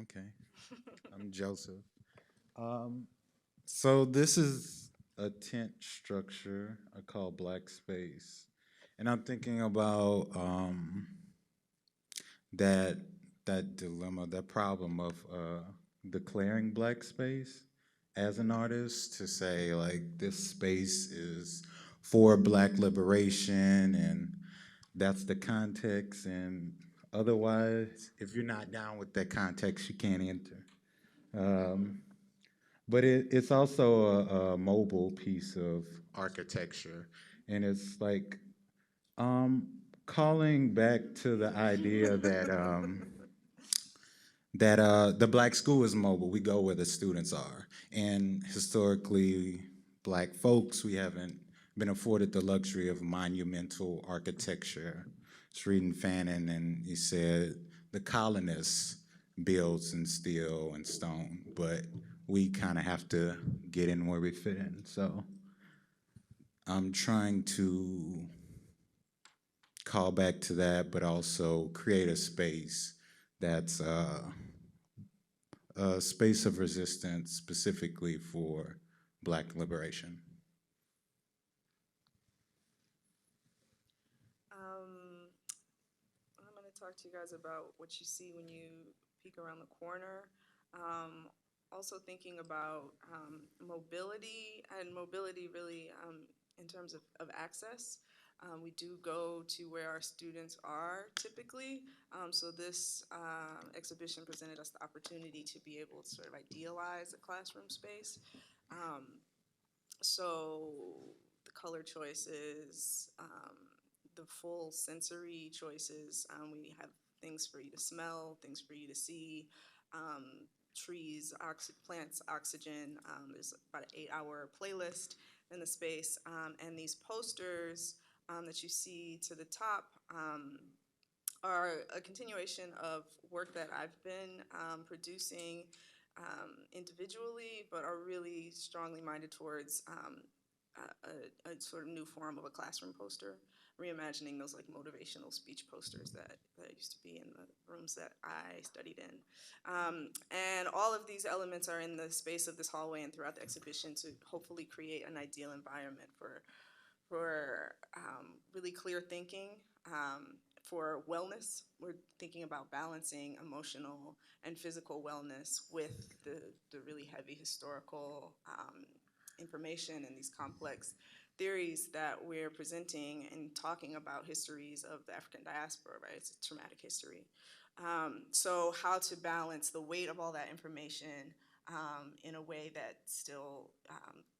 Okay, I'm Joseph. Um, so this is a tent structure I call Black Space, and I'm thinking about that that dilemma, that problem of declaring Black space as an artist to say like this space is for Black liberation, and that's the context, and otherwise, if you're not down with that context, you can't enter. Um, but it's also a mobile piece of architecture, and it's like um, calling back to the idea that the black school is mobile. We go where the students are, and historically, black folks, we haven't been afforded the luxury of monumental architecture. I was reading Fanon, and he said the colonists builds in steel and stone, but we kind of have to get in where we fit in. So I'm trying to call back to that, but also create a space that's a space of resistance specifically for Black liberation. Um, I'm going to talk to you guys about what you see when you peek around the corner. Also thinking about mobility and mobility really in terms of access. We do go to where our students are typically. So this exhibition presented us the opportunity to be able to sort of idealize a classroom space. Um, so the color choices, the full sensory choices. We have things for you to smell, things for you to see, trees, plants, oxygen. There's about an 8-hour playlist in the space. And these posters that you see to the top are a continuation of work that I've been producing individually, but are really strongly minded towards a sort of new form of a classroom poster, reimagining those like motivational speech posters that used to be in the rooms that I studied in. And all of these elements are in the space of this hallway and throughout the exhibition to hopefully create an ideal environment for really clear thinking, for wellness. We're thinking about balancing emotional and physical wellness with the really heavy historical information and these complex theories that we're presenting and talking about histories of the African diaspora, right? It's a traumatic history. So how to balance the weight of all that information in a way that still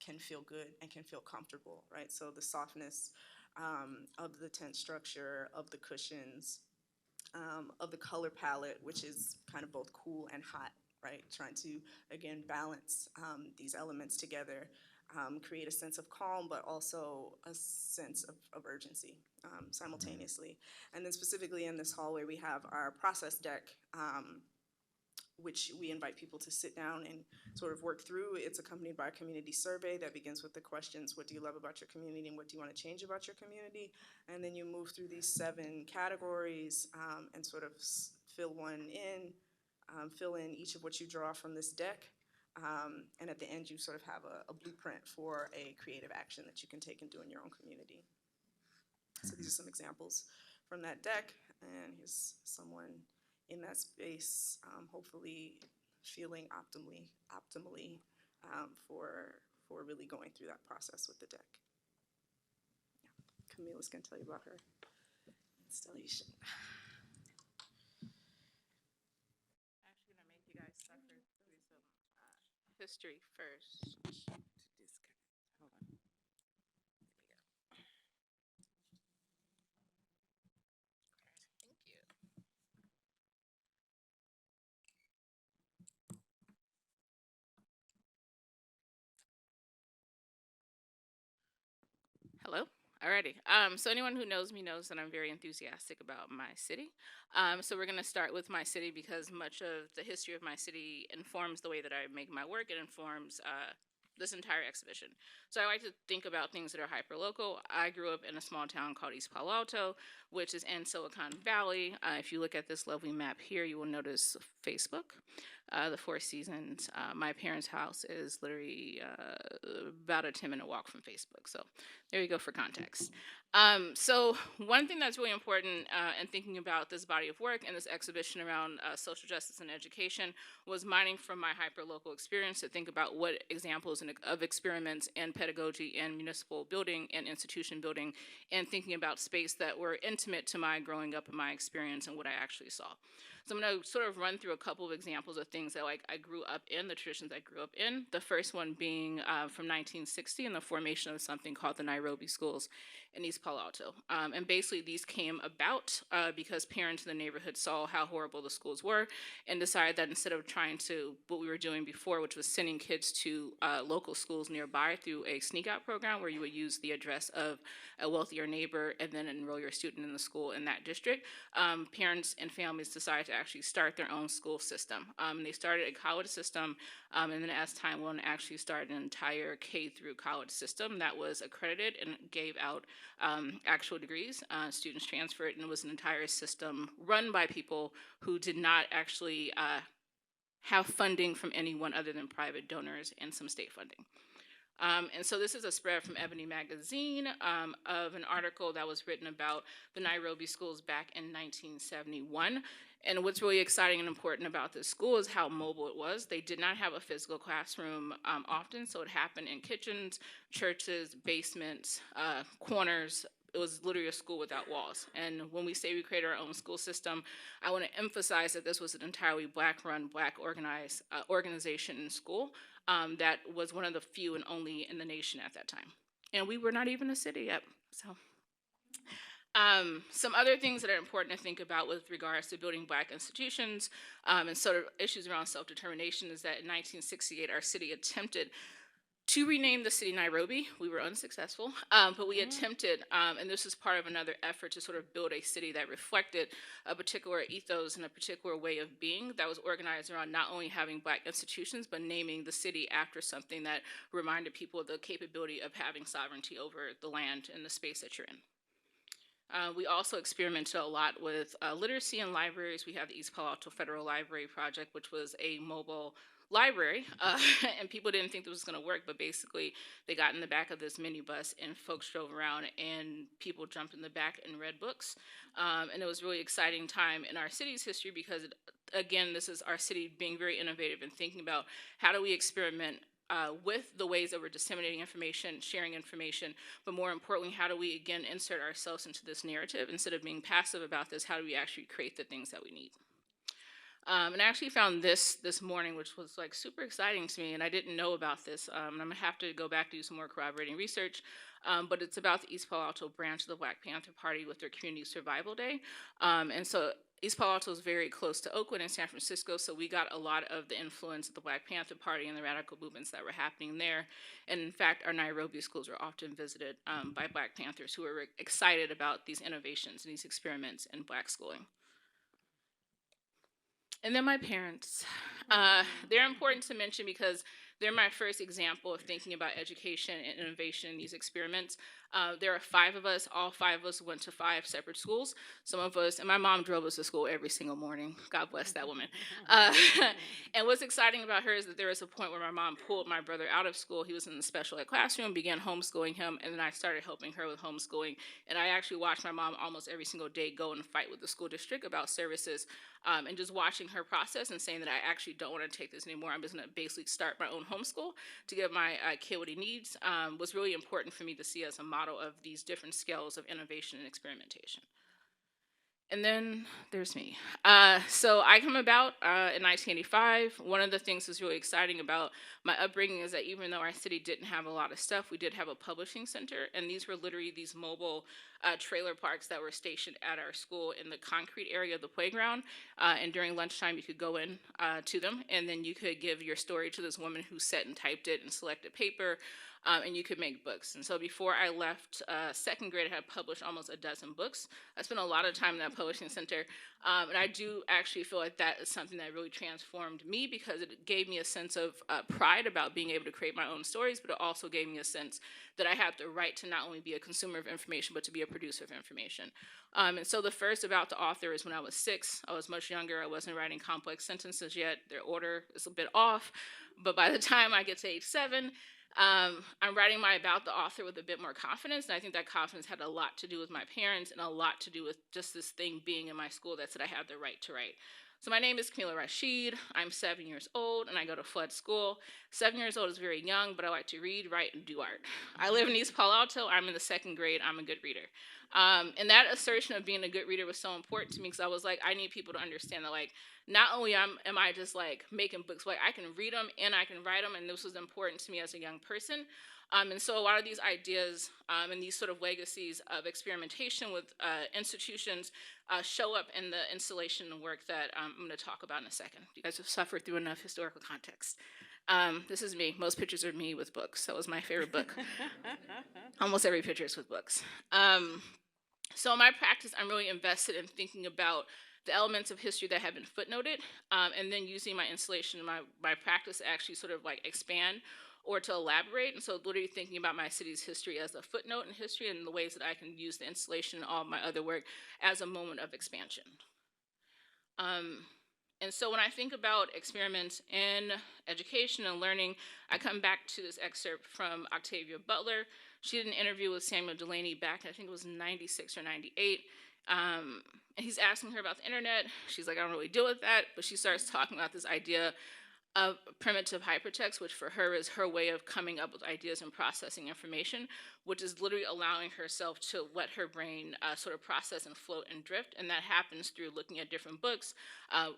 can feel good and can feel comfortable, right? So the softness of the tent structure, of the cushions, of the color palette, which is kind of both cool and hot, right? Trying to, again, balance these elements together, create a sense of calm, but also a sense of urgency simultaneously. And then specifically in this hallway, we have our process deck, which we invite people to sit down and sort of work through. It's accompanied by a community survey that begins with the questions, what do you love about your community and what do you want to change about your community? And then you move through these 7 categories and sort of fill one in, fill in each of what you draw from this deck. And at the end, you sort of have a blueprint for a creative action that you can take and do in your own community. So these are some examples from that deck, and here's someone in that space, hopefully feeling optimally for really going through that process with the deck. Yeah. Kameelah's gonna tell you about her installation. Actually gonna make you guys suffer through some history first. Hold on. Thank you. Hello. Alrighty. So anyone who knows me knows that I'm very enthusiastic about my city. So we're gonna start with my city because much of the history of my city informs the way that I make my work. It informs this entire exhibition. So I like to think about things that are hyper-local. I grew up in a small town called East Palo Alto, which is in Silicon Valley. If you look at this lovely map here, you will notice Facebook, the Four Seasons. My parents' house is literally about a 10-minute walk from Facebook. So there you go for context. So one thing that's really important in thinking about this body of work and this exhibition around social justice and education was mining from my hyper-local experience to think about what examples of experiments in pedagogy and municipal building and institution building, and thinking about space that were intimate to my growing up and my experience and what I actually saw. So I'm going to sort of run through a couple of examples of things that I grew up in, the traditions I grew up in. The first one being from 1960 and the formation of something called the Nairobi Schools in East Palo Alto. And basically these came about because parents in the neighborhood saw how horrible the schools were and decided that instead of trying to, what we were doing before, which was sending kids to local schools nearby through a sneak out program where you would use the address of a wealthier neighbor and then enroll your student in the school in that district, parents and families decided to actually start their own school system. They started a college system, and then as time went on, actually started an entire K through college system that was accredited and gave out actual degrees. Students transferred, and it was an entire system run by people who did not actually have funding from anyone other than private donors and some state funding. And so this is a spread from Ebony Magazine of an article that was written about the Nairobi schools back in 1971. And what's really exciting and important about this school is how mobile it was. They did not have a physical classroom often, so it happened in kitchens, churches, basements, corners. It was literally a school without walls. And when we say we created our own school system, I want to emphasize that this was an entirely Black-run, Black-organized organization in school that was one of the few and only in the nation at that time. And we were not even a city yet. So, some other things that are important to think about with regards to building Black institutions and sort of issues around self-determination is that in 1968, our city attempted to rename the city Nairobi. We were unsuccessful, but we attempted, and this is part of another effort to sort of build a city that reflected a particular ethos and a particular way of being that was organized around not only having Black institutions, but naming the city after something that reminded people of the capability of having sovereignty over the land and the space that you're in. We also experimented a lot with literacy in libraries. We have the East Palo Alto Federal Library Project, which was a mobile library, and people didn't think this was going to work, but basically they got in the back of this minibus and folks drove around and people jumped in the back and read books. And it was a really exciting time in our city's history because, again, this is our city being very innovative and thinking about how do we experiment with the ways that we're disseminating information, sharing information, but more importantly, how do we, again, insert ourselves into this narrative? Instead of being passive about this, how do we actually create the things that we need? And I actually found this morning, which was like super exciting to me, and I didn't know about this. I'm gonna have to go back to do some more corroborating research, but it's about the East Palo Alto branch of the Black Panther Party with their Community Survival Day. And so East Palo Alto is very close to Oakland and San Francisco, so we got a lot of the influence of the Black Panther Party and the radical movements that were happening there. And in fact, our Nairobi schools were often visited by Black Panthers who were excited about these innovations and these experiments in Black schooling. And then my parents. They're important to mention because they're my first example of thinking about education and innovation in these experiments. There are 5 of us. All 5 of us went to 5 separate schools. Some of us, and my mom drove us to school every single morning. God bless that woman. And what's exciting about her is that there was a point where my mom pulled my brother out of school. He was in the special ed classroom, began homeschooling him, and then I started helping her with homeschooling. And I actually watched my mom almost every single day go and fight with the school district about services, and just watching her process and saying that I actually don't want to take this anymore. I'm just going to basically start my own homeschool to give my kid what he needs, was really important for me to see as a model of these different scales of innovation and experimentation. And then there's me. So I come about in 1985. One of the things that's really exciting about my upbringing is that even though our city didn't have a lot of stuff, we did have a publishing center, and these were literally these mobile trailer parks that were stationed at our school in the concrete area of the playground. And during lunchtime, you could go in to them, and then you could give your story to this woman who sat and typed it and selected paper. and you could make books. And so before I left second grade, I had published almost a dozen books. I spent a lot of time in that publishing center, and I do actually feel like that is something that really transformed me, because it gave me a sense of pride about being able to create my own stories, but it also gave me a sense that I have the right to not only be a consumer of information, but to be a producer of information. And so the first about the author is when I was 6. I was much younger. I wasn't writing complex sentences yet. Their order is a bit off. But by the time I get to age 7, I'm writing my about the author with a bit more confidence. And I think that confidence had a lot to do with my parents and a lot to do with just this thing being in my school that said I had the right to write. So my name is Kameelah Rasheed. I'm 7 years old, and I go to Flood School. 7 years old is very young, but I like to read, write, and do art. I live in East Palo Alto. I'm in the 2nd grade. I'm a good reader. And that assertion of being a good reader was so important to me, because I was like, I need people to understand that, like, not only am I just like making books, but like, I can read them and I can write them, and this was important to me as a young person. And so a lot of these ideas and these sort of legacies of experimentation with institutions show up in the installation and work that I'm going to talk about in a second. You guys have suffered through enough historical context. This is me. Most pictures are me with books. That was my favorite book. Almost every picture is with books. So in my practice, I'm really invested in thinking about the elements of history that have been footnoted, and then using my installation and my practice to actually sort of like expand or to elaborate. And so literally thinking about my city's history as a footnote in history, and the ways that I can use the installation and all of my other work as a moment of expansion. And so when I think about experiments in education and learning, I come back to this excerpt from Octavia Butler. She did an interview with Samuel Delaney back, I think it was 96 or 98. And he's asking her about the internet. She's like, I don't really deal with that. But she starts talking about this idea of primitive hypertext, which for her is her way of coming up with ideas and processing information, which is literally allowing herself to let her brain sort of process and float and drift. And that happens through looking at different books,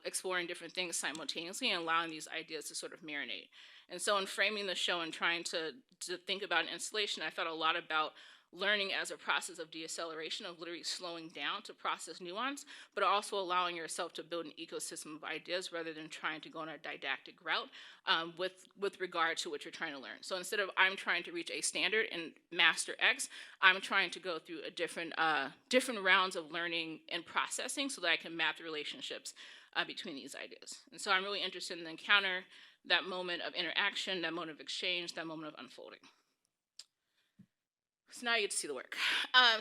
exploring different things simultaneously, and allowing these ideas to sort of marinate. And so in framing the show and trying to think about an installation, I thought a lot about learning as a process of deacceleration, of literally slowing down to process nuance, but also allowing yourself to build an ecosystem of ideas rather than trying to go on a didactic route with regard to what you're trying to learn. So instead of I'm trying to reach a standard and master X, I'm trying to go through a different rounds of learning and processing so that I can map the relationships between these ideas. And so I'm really interested in the encounter, that moment of interaction, that moment of exchange, that moment of unfolding. So now you get to see the work.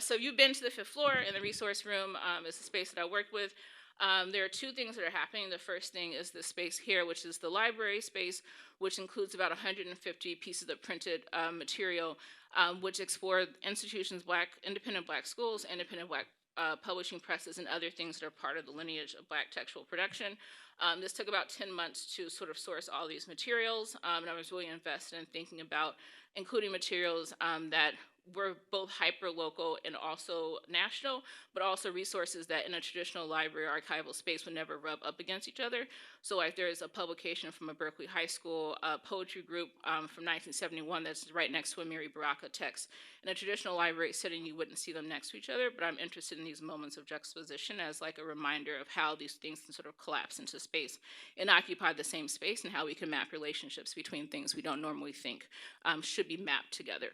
So you've been to the 5th floor, in the resource room. It's the space that I worked with. There are 2 things that are happening. The first thing is the space here, which is the library space, which includes about 150 pieces of printed material, which explore institutions, independent Black schools, independent Black publishing presses, and other things that are part of the lineage of Black textual production. This took about 10 months to sort of source all these materials, and I was really invested in thinking about including materials that were both hyper-local and also national, but also resources that in a traditional library or archival space would never rub up against each other. So like there is a publication from a Berkeley High School poetry group from 1971 that's right next to a Mary Baraka text. In a traditional library setting, you wouldn't see them next to each other, but I'm interested in these moments of juxtaposition as like a reminder of how these things can sort of collapse into space and occupy the same space, and how we can map relationships between things we don't normally think should be mapped together.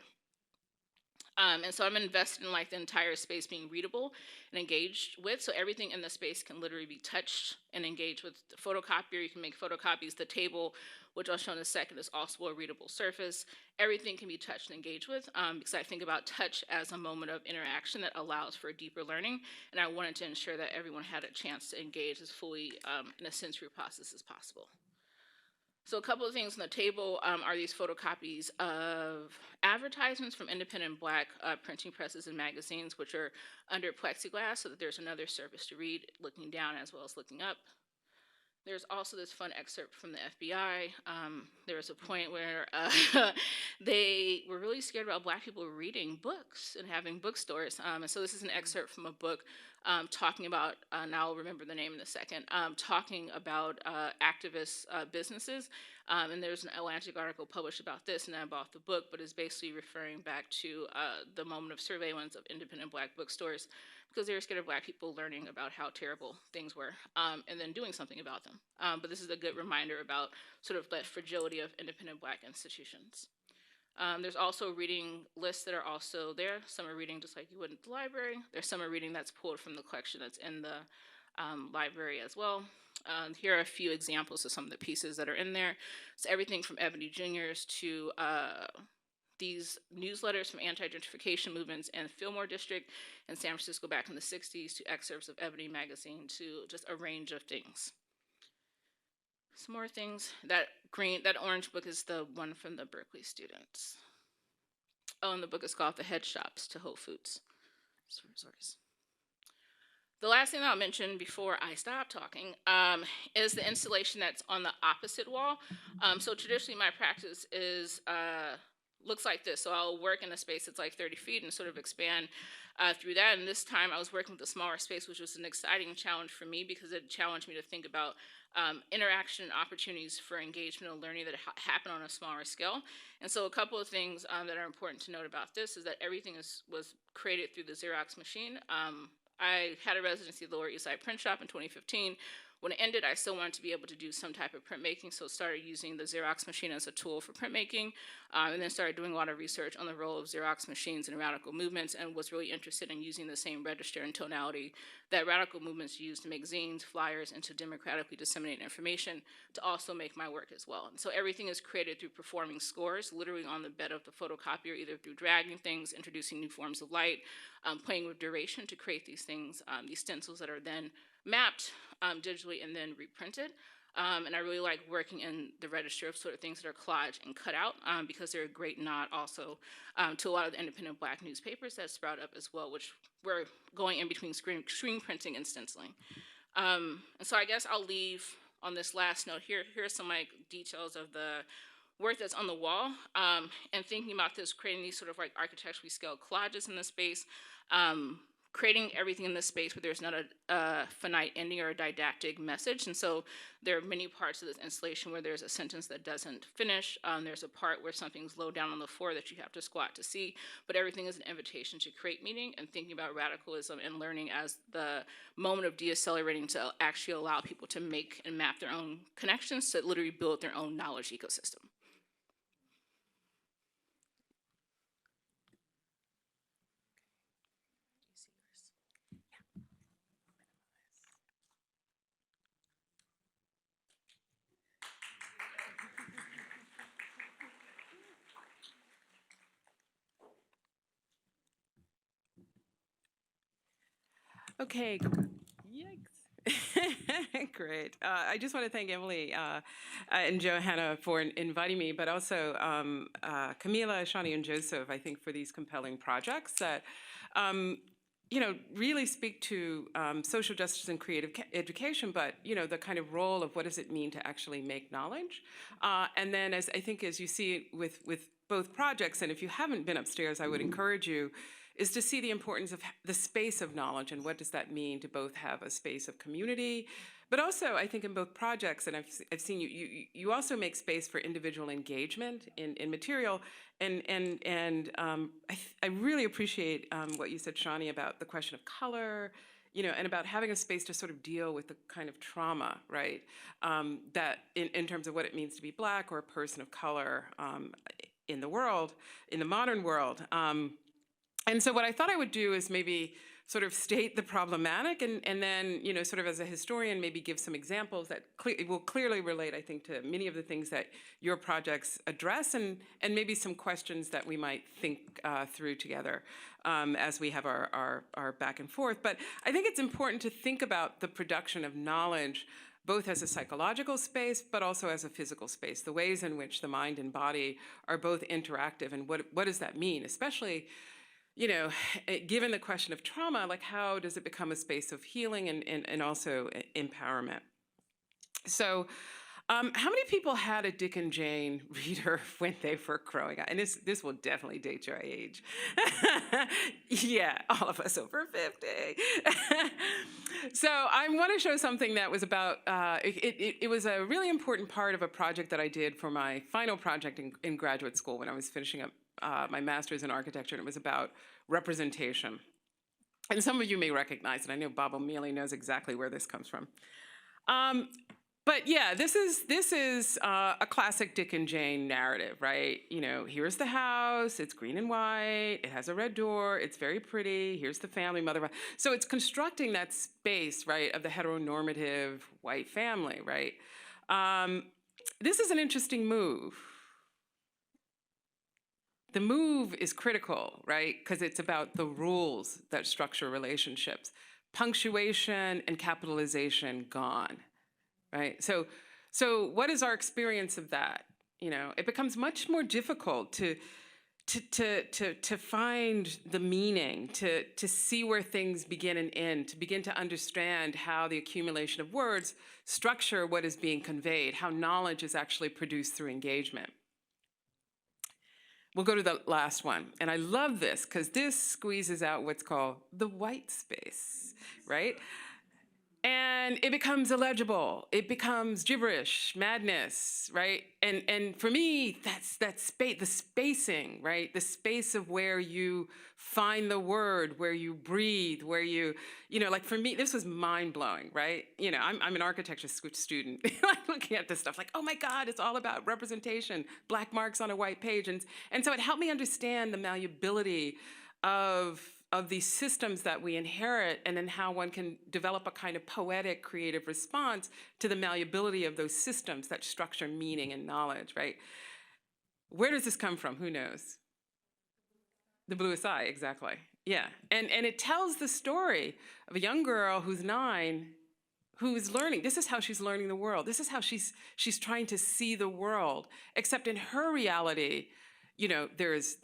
And so I'm invested in like the entire space being readable and engaged with. So everything in the space can literally be touched and engaged with. The photocopier, you can make photocopies. The table, which I'll show in a second, is also a readable surface. Everything can be touched and engaged with, because I think about touch as a moment of interaction that allows for deeper learning. And I wanted to ensure that everyone had a chance to engage as fully in a sensory process as possible. So a couple of things on the table are these photocopies of advertisements from independent Black printing presses and magazines, which are under plexiglass, so that there's another surface to read, looking down as well as looking up. There's also this fun excerpt from the FBI. There was a point where they were really scared about Black people reading books and having bookstores. And so this is an excerpt from a book talking about, and I'll remember the name in a second, talking about activist businesses. And there's an Atlantic article published about this, and I bought the book, but it's basically referring back to the moment of surveillance of independent Black bookstores, because they were scared of Black people learning about how terrible things were and then doing something about them. But this is a good reminder about sort of the fragility of independent Black institutions. There's also reading lists that are also there. Some are reading just like you would at the library. There's some are reading that's pulled from the collection that's in the library as well. Here are a few examples of some of the pieces that are in there. It's everything from Ebony Juniors to these newsletters from anti-gentrification movements in Fillmore District in San Francisco back in the 60s to excerpts of Ebony magazine to just a range of things. Some more things. That orange book is the one from the Berkeley students. Oh, and the book is called The Head Shops to Whole Foods. The last thing I'll mention before I stop talking is the installation that's on the opposite wall. So traditionally my practice is looks like this. So I'll work in a space that's like 30 feet and sort of expand through that. And this time I was working with a smaller space, which was an exciting challenge for me because it challenged me to think about interaction and opportunities for engagement and learning that happen on a smaller scale. And so a couple of things that are important to note about this is that everything was created through the Xerox machine. I had a residency at the Lower East Side Print Shop in 2015. When it ended, I still wanted to be able to do some type of printmaking, so started using the Xerox machine as a tool for printmaking, and then started doing a lot of research on the role of Xerox machines in radical movements, and was really interested in using the same register and tonality that radical movements use to make zines, flyers, and to democratically disseminate information to also make my work as well. And so everything is created through performing scores, literally on the bed of the photocopier, either through dragging things, introducing new forms of light, playing with duration to create these things, these stencils that are then mapped digitally and then reprinted. And I really like working in the register of sort of things that are collaged and cut out because they're a great nod also to a lot of the independent Black newspapers that sprout up as well, which were going in between screen printing and stenciling. And so I guess I'll leave on this last note. Here are some like details of the work that's on the wall, and thinking about this, creating these sort of like architecturally scaled collages in the space, creating everything in this space where there's not a finite ending or a didactic message. And so there are many parts of this installation where there's a sentence that doesn't finish. There's a part where something's low down on the floor that you have to squat to see, but everything is an invitation to create meaning and thinking about radicalism and learning as the moment of deaccelerating to actually allow people to make and map their own connections to literally build their own knowledge ecosystem. Okay, yikes. Great. I just want to thank Emily and Johanna for inviting me, but also Kameelah, Shani, and Joseph, I think, for these compelling projects that, really speak to social justice and creative education, but, the kind of role of what does it mean to actually make knowledge. And then as you see with both projects, and if you haven't been upstairs, I would encourage you, is to see the importance of the space of knowledge and what does that mean to both have a space of community, but also I think in both projects, and I've seen you also make space for individual engagement in material, and I really appreciate what you said, Shani, about the question of color, and about having a space to sort of deal with the kind of trauma, right, that in terms of what it means to be Black or a person of color in the world, in the modern world. And so what I thought I would do is maybe sort of state the problematic and then, sort of as a historian, maybe give some examples that will clearly relate, I think, to many of the things that your projects address and maybe some questions that we might think through together as we have our back and forth. But I think it's important to think about the production of knowledge both as a psychological space, but also as a physical space, the ways in which the mind and body are both interactive, and what does that mean, especially given the question of trauma, like how does it become a space of healing and also empowerment? So how many people had a Dick and Jane reader when they were growing up? And this will definitely date your age. Yeah, all of us over 50. So I want to show something that was about, it was a really important part of a project that I did for my final project in graduate school when I was finishing up my master's in architecture, and it was about representation. And some of you may recognize it. I know Bob O'Mealy knows exactly where this comes from. But yeah, this is a classic Dick and Jane narrative, right? You know, here's the house, it's green and white, it has a red door, it's very pretty, here's the family, mother. So it's constructing that space, right, of the heteronormative white family, right? This is an interesting move. The move is critical, right? Because it's about the rules that structure relationships. Punctuation and capitalization gone. Right? So what is our experience of that? You know, it becomes much more difficult to find the meaning, to see where things begin and end, to begin to understand how the accumulation of words structure what is being conveyed, how knowledge is actually produced through engagement. We'll go to the last one. And I love this because this squeezes out what's called the white space, right? And it becomes illegible. It becomes gibberish, madness, right? And for me, that's that space, the spacing, right? The space of where you find the word, where you breathe, where you know, like for me, this was mind blowing, right? You know, I'm an architecture student, like looking at this stuff, like, oh my God, it's all about representation, black marks on a white page, and so it helped me understand the malleability of these systems that we inherit, and then how one can develop a kind of poetic, creative response to the malleability of those systems that structure meaning and knowledge, right? Where does this come from? Who knows? The bluest eye, exactly. Yeah, and it tells the story of a young girl who's 9, who's learning. This is how she's learning the world. This is how she's trying to see the world, except in her reality, you know, there is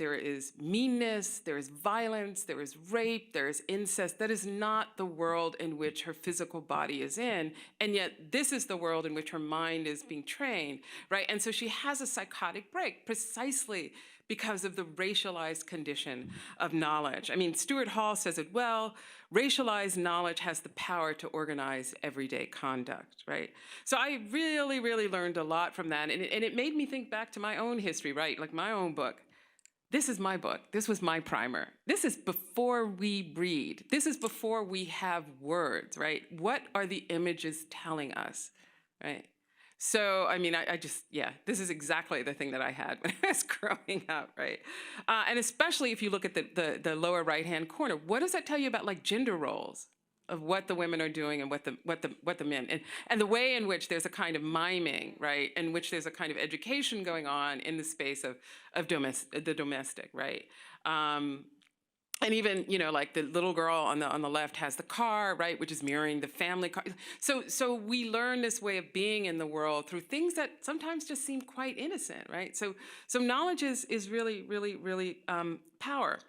meanness, there is violence, there is rape, there is incest. That is not the world in which her physical body is in, and yet this is the world in which her mind is being trained, right? And so she has a psychotic break precisely because of the racialized condition of knowledge. I mean, Stuart Hall says it well, racialized knowledge has the power to organize everyday conduct, right? So I really, really learned a lot from that, and it made me think back to my own history, right? Like my own book. This is my book. This was my primer. This is before we read. This is before we have words, right? What are the images telling us, right? So, I mean, I just, yeah, this is exactly the thing that I had when I was growing up, right? And especially if you look at the lower right-hand corner, what does that tell you about like gender roles of what the women are doing and what the men, and the way in which there's a kind of miming, right? In which there's a kind of education going on in the space of the domestic, right? And even, you know, like the little girl on the left has the car, right, which is mirroring the family car. So we learn this way of being in the world through things that sometimes just seem quite innocent, right? So knowledge is really, really, really power.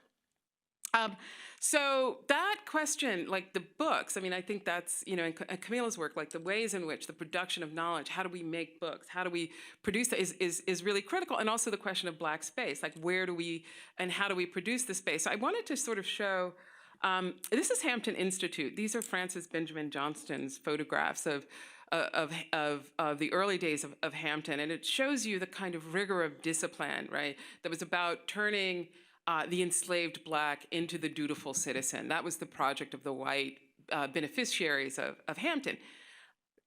So that question, like the books, I mean, I think that's, you know, in Kameelah's work, like the ways in which the production of knowledge, how do we make books, how do we produce that is really critical. And also the question of Black space, like where do we, and how do we produce the space? So I wanted to sort of show, this is Hampton Institute. These are Francis Benjamin Johnston's photographs of the early days of Hampton. And it shows you the kind of rigor of discipline, right? That was about turning the enslaved Black into the dutiful citizen. That was the project of the white beneficiaries of Hampton.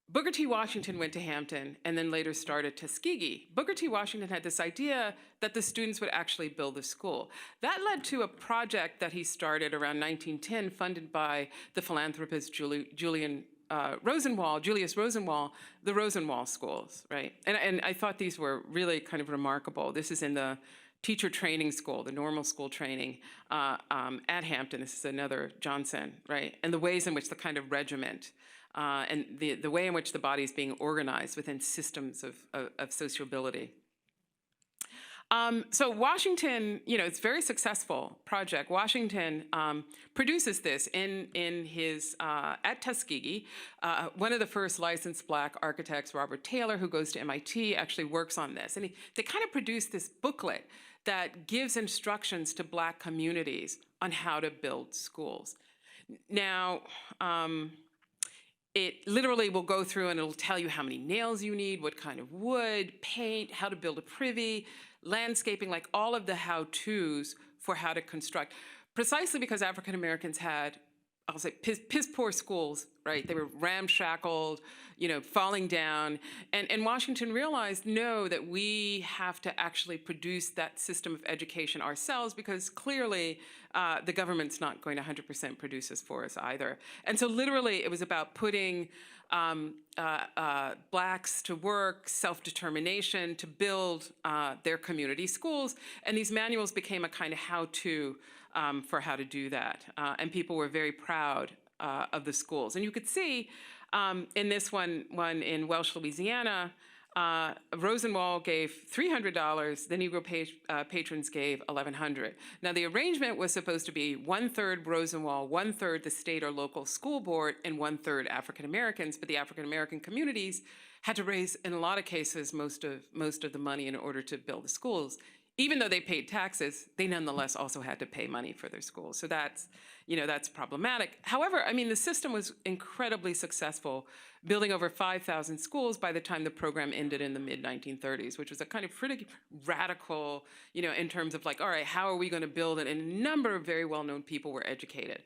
Booker T. Washington went to Hampton and then later started Tuskegee. Booker T. Washington had this idea that the students would actually build a school. That led to a project that he started around 1910, funded by the philanthropist Julius Rosenwald, the Rosenwald schools, right? And I thought these were really kind of remarkable. This is in the teacher training school, the normal school training at Hampton. This is another Johnson, right? And the ways in which the kind of regiment and the way in which the body is being organized within systems of sociability. So Washington, you know, it's a very successful project. Washington produces this in his, at Tuskegee. One of the first licensed Black architects, Robert Taylor, who goes to MIT, actually works on this. And they kind of produce this booklet that gives instructions to Black communities on how to build schools. Now, it literally will go through and it'll tell you how many nails you need, what kind of wood, paint, how to build a privy, landscaping, like all of the how-tos for how to construct. Precisely because African Americans had I'll say piss poor schools, right? They were ramshackled, falling down. And Washington realized, no, that we have to actually produce that system of education ourselves, because clearly the government's not going to 100% produce this for us either. And so literally it was about putting blacks to work, self-determination, to build their community schools. And these manuals became a kind of how-to for how to do that. And people were very proud of the schools. And you could see in this one in Welsh, Louisiana, Rosenwald gave $300, the Negro patrons gave $1,100. Now the arrangement was supposed to be 1/3 Rosenwald, 1/3 the state or local school board, and 1/3 African Americans, but the African American communities had to raise, in a lot of cases, most of the money in order to build the schools. Even though they paid taxes, they nonetheless also had to pay money for their schools. So that's problematic. However, I mean, the system was incredibly successful, building over 5,000 schools by the time the program ended in the mid-1930s, which was a kind of pretty radical, in terms of like, all right, how are we going to build it? And a number of very well-known people were educated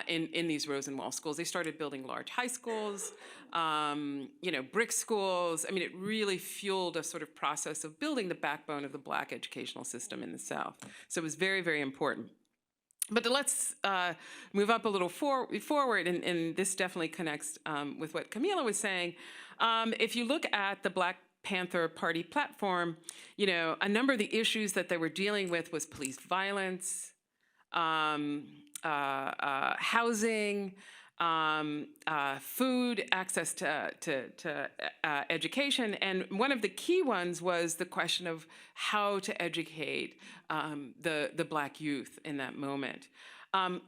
in these Rosenwald schools. They started building large high schools, brick schools. I mean, it really fueled a sort of process of building the backbone of the Black educational system in the South. So it was very, very important. But let's move up a little forward, and this definitely connects with what Kameelah was saying. If you look at the Black Panther Party platform, a number of the issues that they were dealing with was police violence, housing, food, access to education, and one of the key ones was the question of how to educate the Black youth in that moment.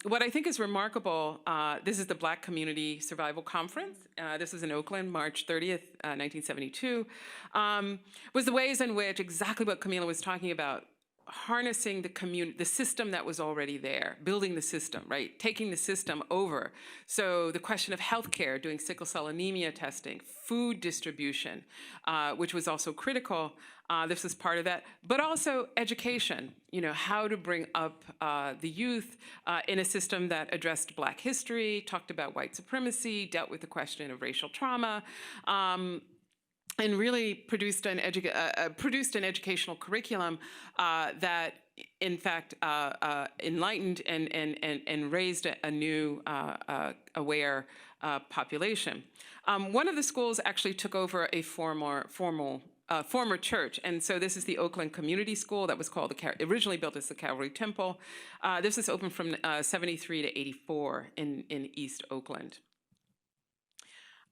What I think is remarkable, this is the Black Community Survival Conference. This was in Oakland, March 30th, 1972, was the ways in which exactly what Kameelah was talking about, harnessing the system that was already there, building the system, right? Taking the system over. So the question of healthcare, doing sickle cell anemia testing, food distribution, which was also critical. This was part of that, but also education, how to bring up the youth in a system that addressed Black history, talked about white supremacy, dealt with the question of racial trauma, and really produced an educational curriculum that, in fact, enlightened and raised a new aware population. One of the schools actually took over a former church, and so this is the Oakland Community School that was called originally built as the Calvary Temple. This was opened from 73 to 84 in East Oakland.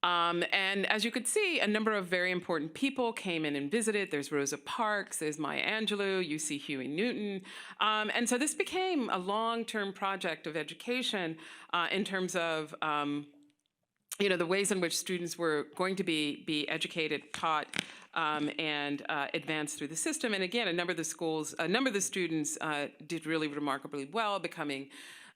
And as you could see, a number of very important people came in and visited. There's Rosa Parks, there's Maya Angelou, you see Huey Newton. And so this became a long-term project of education in terms of the ways in which students were going to be educated, taught, and advanced through the system. And again, a number of the students did really remarkably well, becoming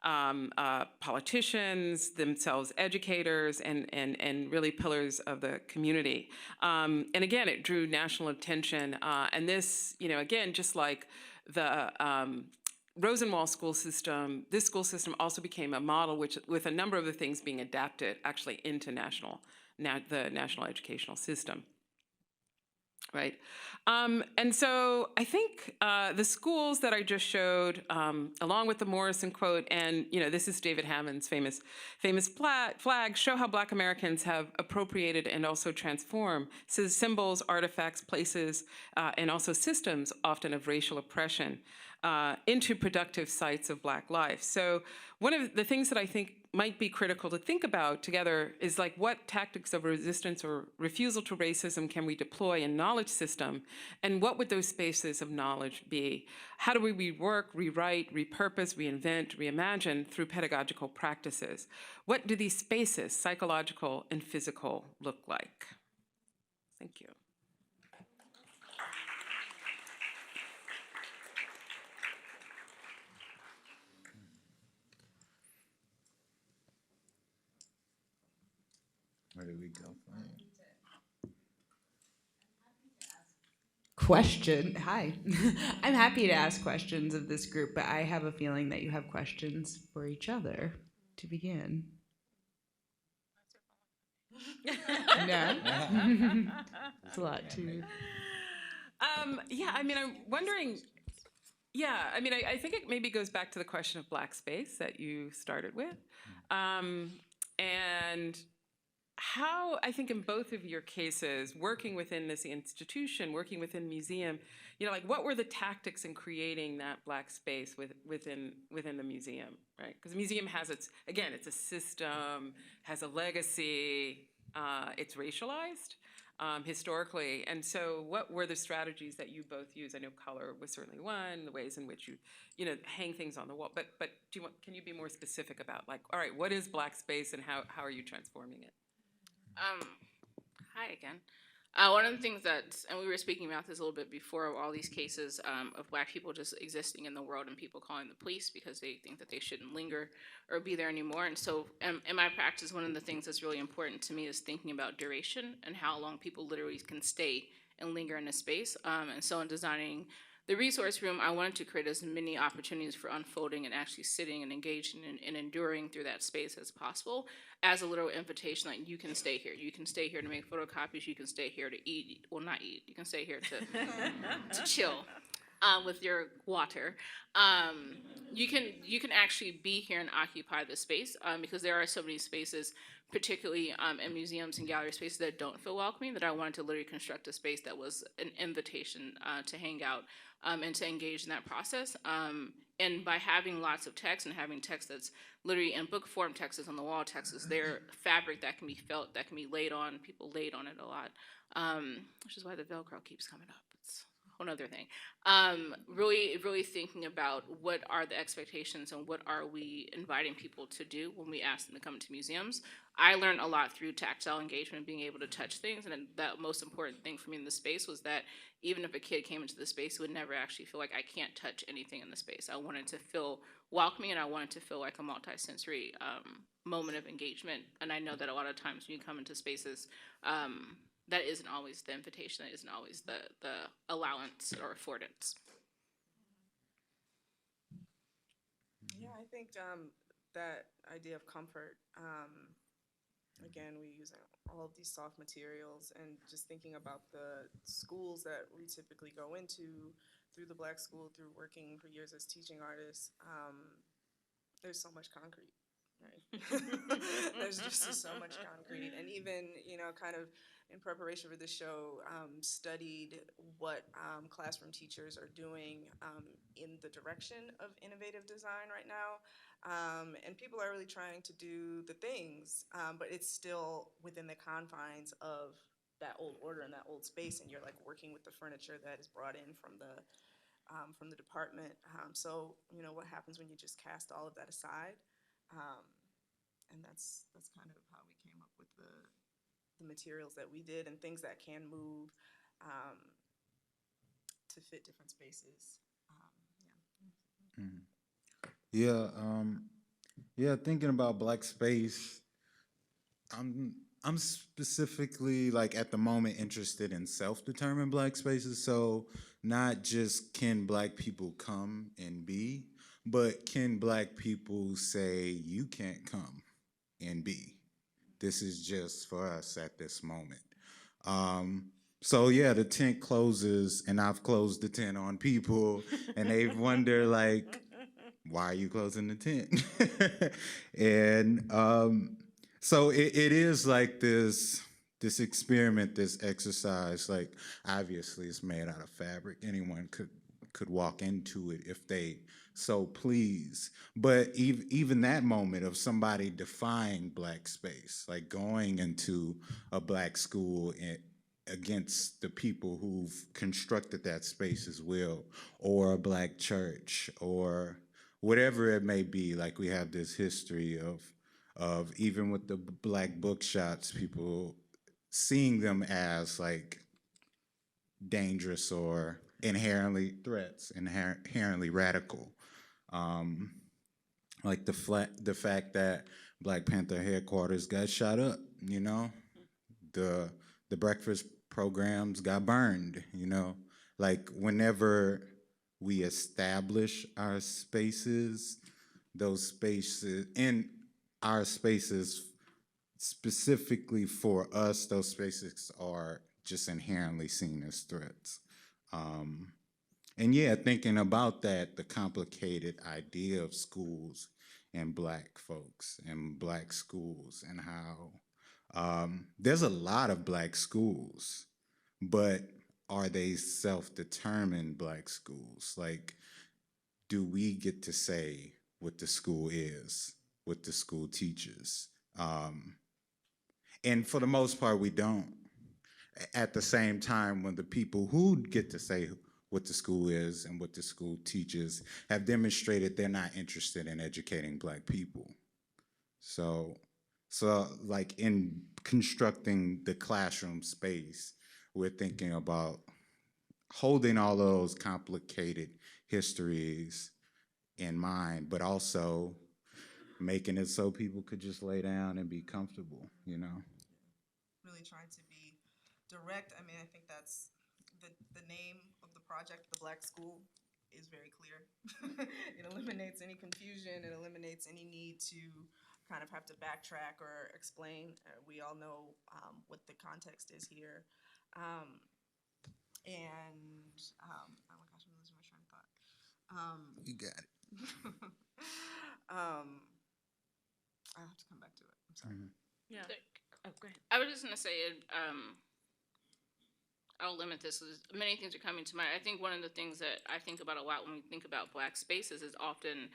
politicians, themselves educators, and really pillars of the community. And again, it drew national attention. And this, again, just like the Rosenwald school system, this school system also became a model with a number of the things being adapted actually into the national educational system. Right. And so I think the schools that I just showed, along with the Morrison quote, and this is David Hammond's famous flag, show how Black Americans have appropriated and also transformed symbols, artifacts, places, and also systems, often of racial oppression, into productive sites of Black life. So one of the things that I think might be critical to think about together is like, what tactics of resistance or refusal to racism can we deploy in knowledge system, and what would those spaces of knowledge be? How do we rework, rewrite, repurpose, reinvent, reimagine through pedagogical practices? What do these spaces, psychological and physical, look like? Thank you. Where do we go from here? Question. Hi. I'm happy to ask questions of this group, but I have a feeling that you have questions for each other to begin? No? It's a lot too. Yeah, I mean, I'm wondering. Yeah, I mean, I think it maybe goes back to the question of black space that you started with, and how I think in both of your cases, working within this institution, working within museum, like what were the tactics in creating that black space within the museum, right? Because the museum has it's a system, has a legacy, it's racialized historically, and so what were the strategies that you both use? I know color was certainly one, the ways in which you hang things on the wall, but can you be more specific about like, all right, what is black space and how are you transforming it? Hi again. One of the things and we were speaking about this a little bit before, of all these cases of Black people just existing in the world and people calling the police because they think that they shouldn't linger or be there anymore. And so in my practice, one of the things that's really important to me is thinking about duration and how long people literally can stay and linger in a space. And so in designing the resource room, I wanted to create as many opportunities for unfolding and actually sitting and engaging and enduring through that space as possible, as a little invitation, like you can stay here. You can stay here to make photocopies. You can stay here to eat. Well, not eat. You can stay here to chill with your water. You can actually be here and occupy the space because there are so many spaces, particularly in museums and gallery spaces that don't feel welcoming, that I wanted to literally construct a space that was an invitation to hang out and to engage in that process. And by having lots of text and having text that's literally in book form, text is on the wall, text is there, fabric that can be felt, that can be laid on, people laid on it a lot, which is why the Velcro keeps coming up. It's a whole other thing. Really thinking about what are the expectations and what are we inviting people to do when we ask them to come to museums. I learned a lot through tactile engagement, being able to touch things, and the most important thing for me in the space was that even if a kid came into the space, he would never actually feel like I can't touch anything in the space. I wanted to feel welcoming, and I wanted to feel like a multi-sensory moment of engagement. And I know that a lot of times when you come into spaces, that isn't always the invitation, that isn't always the allowance or affordance. Yeah, I think that idea of comfort, again, we use all of these soft materials and just thinking about the schools that we typically go into through the Black school, through working for years as teaching artists, there's so much concrete, right? There's just so much concrete. And even, kind of in preparation for this show, studied what classroom teachers are doing in the direction of innovative design right now. And people are really trying to do the things, but it's still within the confines of that old order and that old space, and you're like working with the furniture that is brought in from the department. So what happens when you just cast all of that aside? And that's kind of how we came up with the materials that we did and things that can move to fit different spaces. Yeah, yeah. Thinking about black space, I'm specifically like at the moment interested in self-determined black spaces. So not just can black people come and be, but can black people say you can't come and be. This is just for us at this moment. So yeah, the tent closes, and I've closed the tent on people, and they wonder like, why are you closing the tent? And so it is like this experiment, this exercise. Like obviously, it's made out of fabric. Anyone could walk into it if they so please. But even that moment of somebody defying black space, like going into a black school and against the people who've constructed that space as well, or a black church, or whatever it may be. Like we have this history of even with the black bookshops, people seeing them as like dangerous or inherently threats, inherently radical. Like the fact that Black Panther headquarters got shot up, the breakfast programs got burned, like whenever we establish our spaces, those spaces, and our spaces specifically for us, those spaces are just inherently seen as threats. And yeah, thinking about that, the complicated idea of schools and Black folks and Black schools, and how there's a lot of Black schools, but are they self-determined Black schools? Like, do we get to say what the school is, what the school teaches? And for the most part, we don't. At the same time, when the people who get to say what the school is and what the school teaches have demonstrated they're not interested in educating Black people. So, like in constructing the classroom space, we're thinking about holding all those complicated histories in mind, but also making it so people could just lay down and be comfortable, you know? Really trying to be direct. I mean, I think that's the name of the project, The Black School, is very clear. It eliminates any confusion. It eliminates any need to kind of have to backtrack or explain. We all know what the context is here. Oh my gosh, I'm losing my train of thought. You got it. I'll have to come back to it. I'm sorry. Yeah. Oh, go ahead. I was just gonna say, I'll limit this because many things are coming to mind. I think one of the things that I think about a lot when we think about Black spaces is often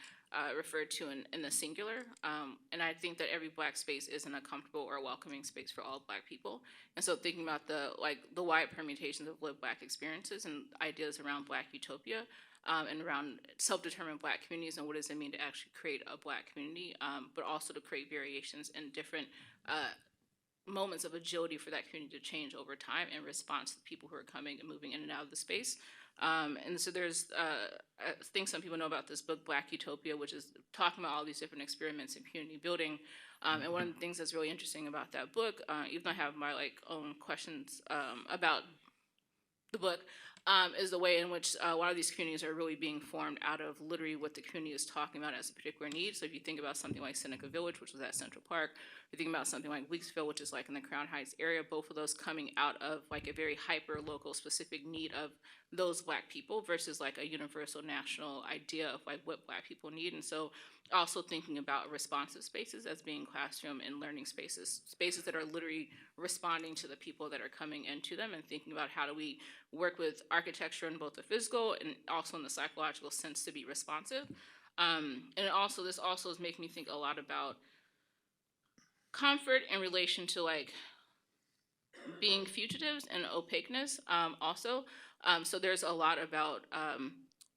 referred to in the singular. And I think that every Black space isn't a comfortable or a welcoming space for all Black people. And so thinking about the wide permutations of lived Black experiences and ideas around Black utopia, and around self-determined Black communities and what does it mean to actually create a Black community, but also to create variations in different moments of agility for that community to change over time in response to the people who are coming and moving in and out of the space. And so there's, I think some people know about this book, Black Utopia, which is talking about all these different experiments in community building. And one of the things that's really interesting about that book, even though I have my own questions about the book, is the way in which a lot of these communities are really being formed out of literally what the community is talking about as a particular need. So if you think about something like Seneca Village, which was at Central Park, if you think about something like Weeksville, which is in the Crown Heights area, both of those coming out of a very hyper local specific need of those Black people versus a universal national idea of what Black people need. And so also thinking about responsive spaces as being classroom and learning spaces, spaces that are literally responding to the people that are coming into them, and thinking about how do we work with architecture in both the physical and also in the psychological sense to be responsive. And this also is making me think a lot about comfort in relation to being fugitives and opaqueness also. So there's a lot about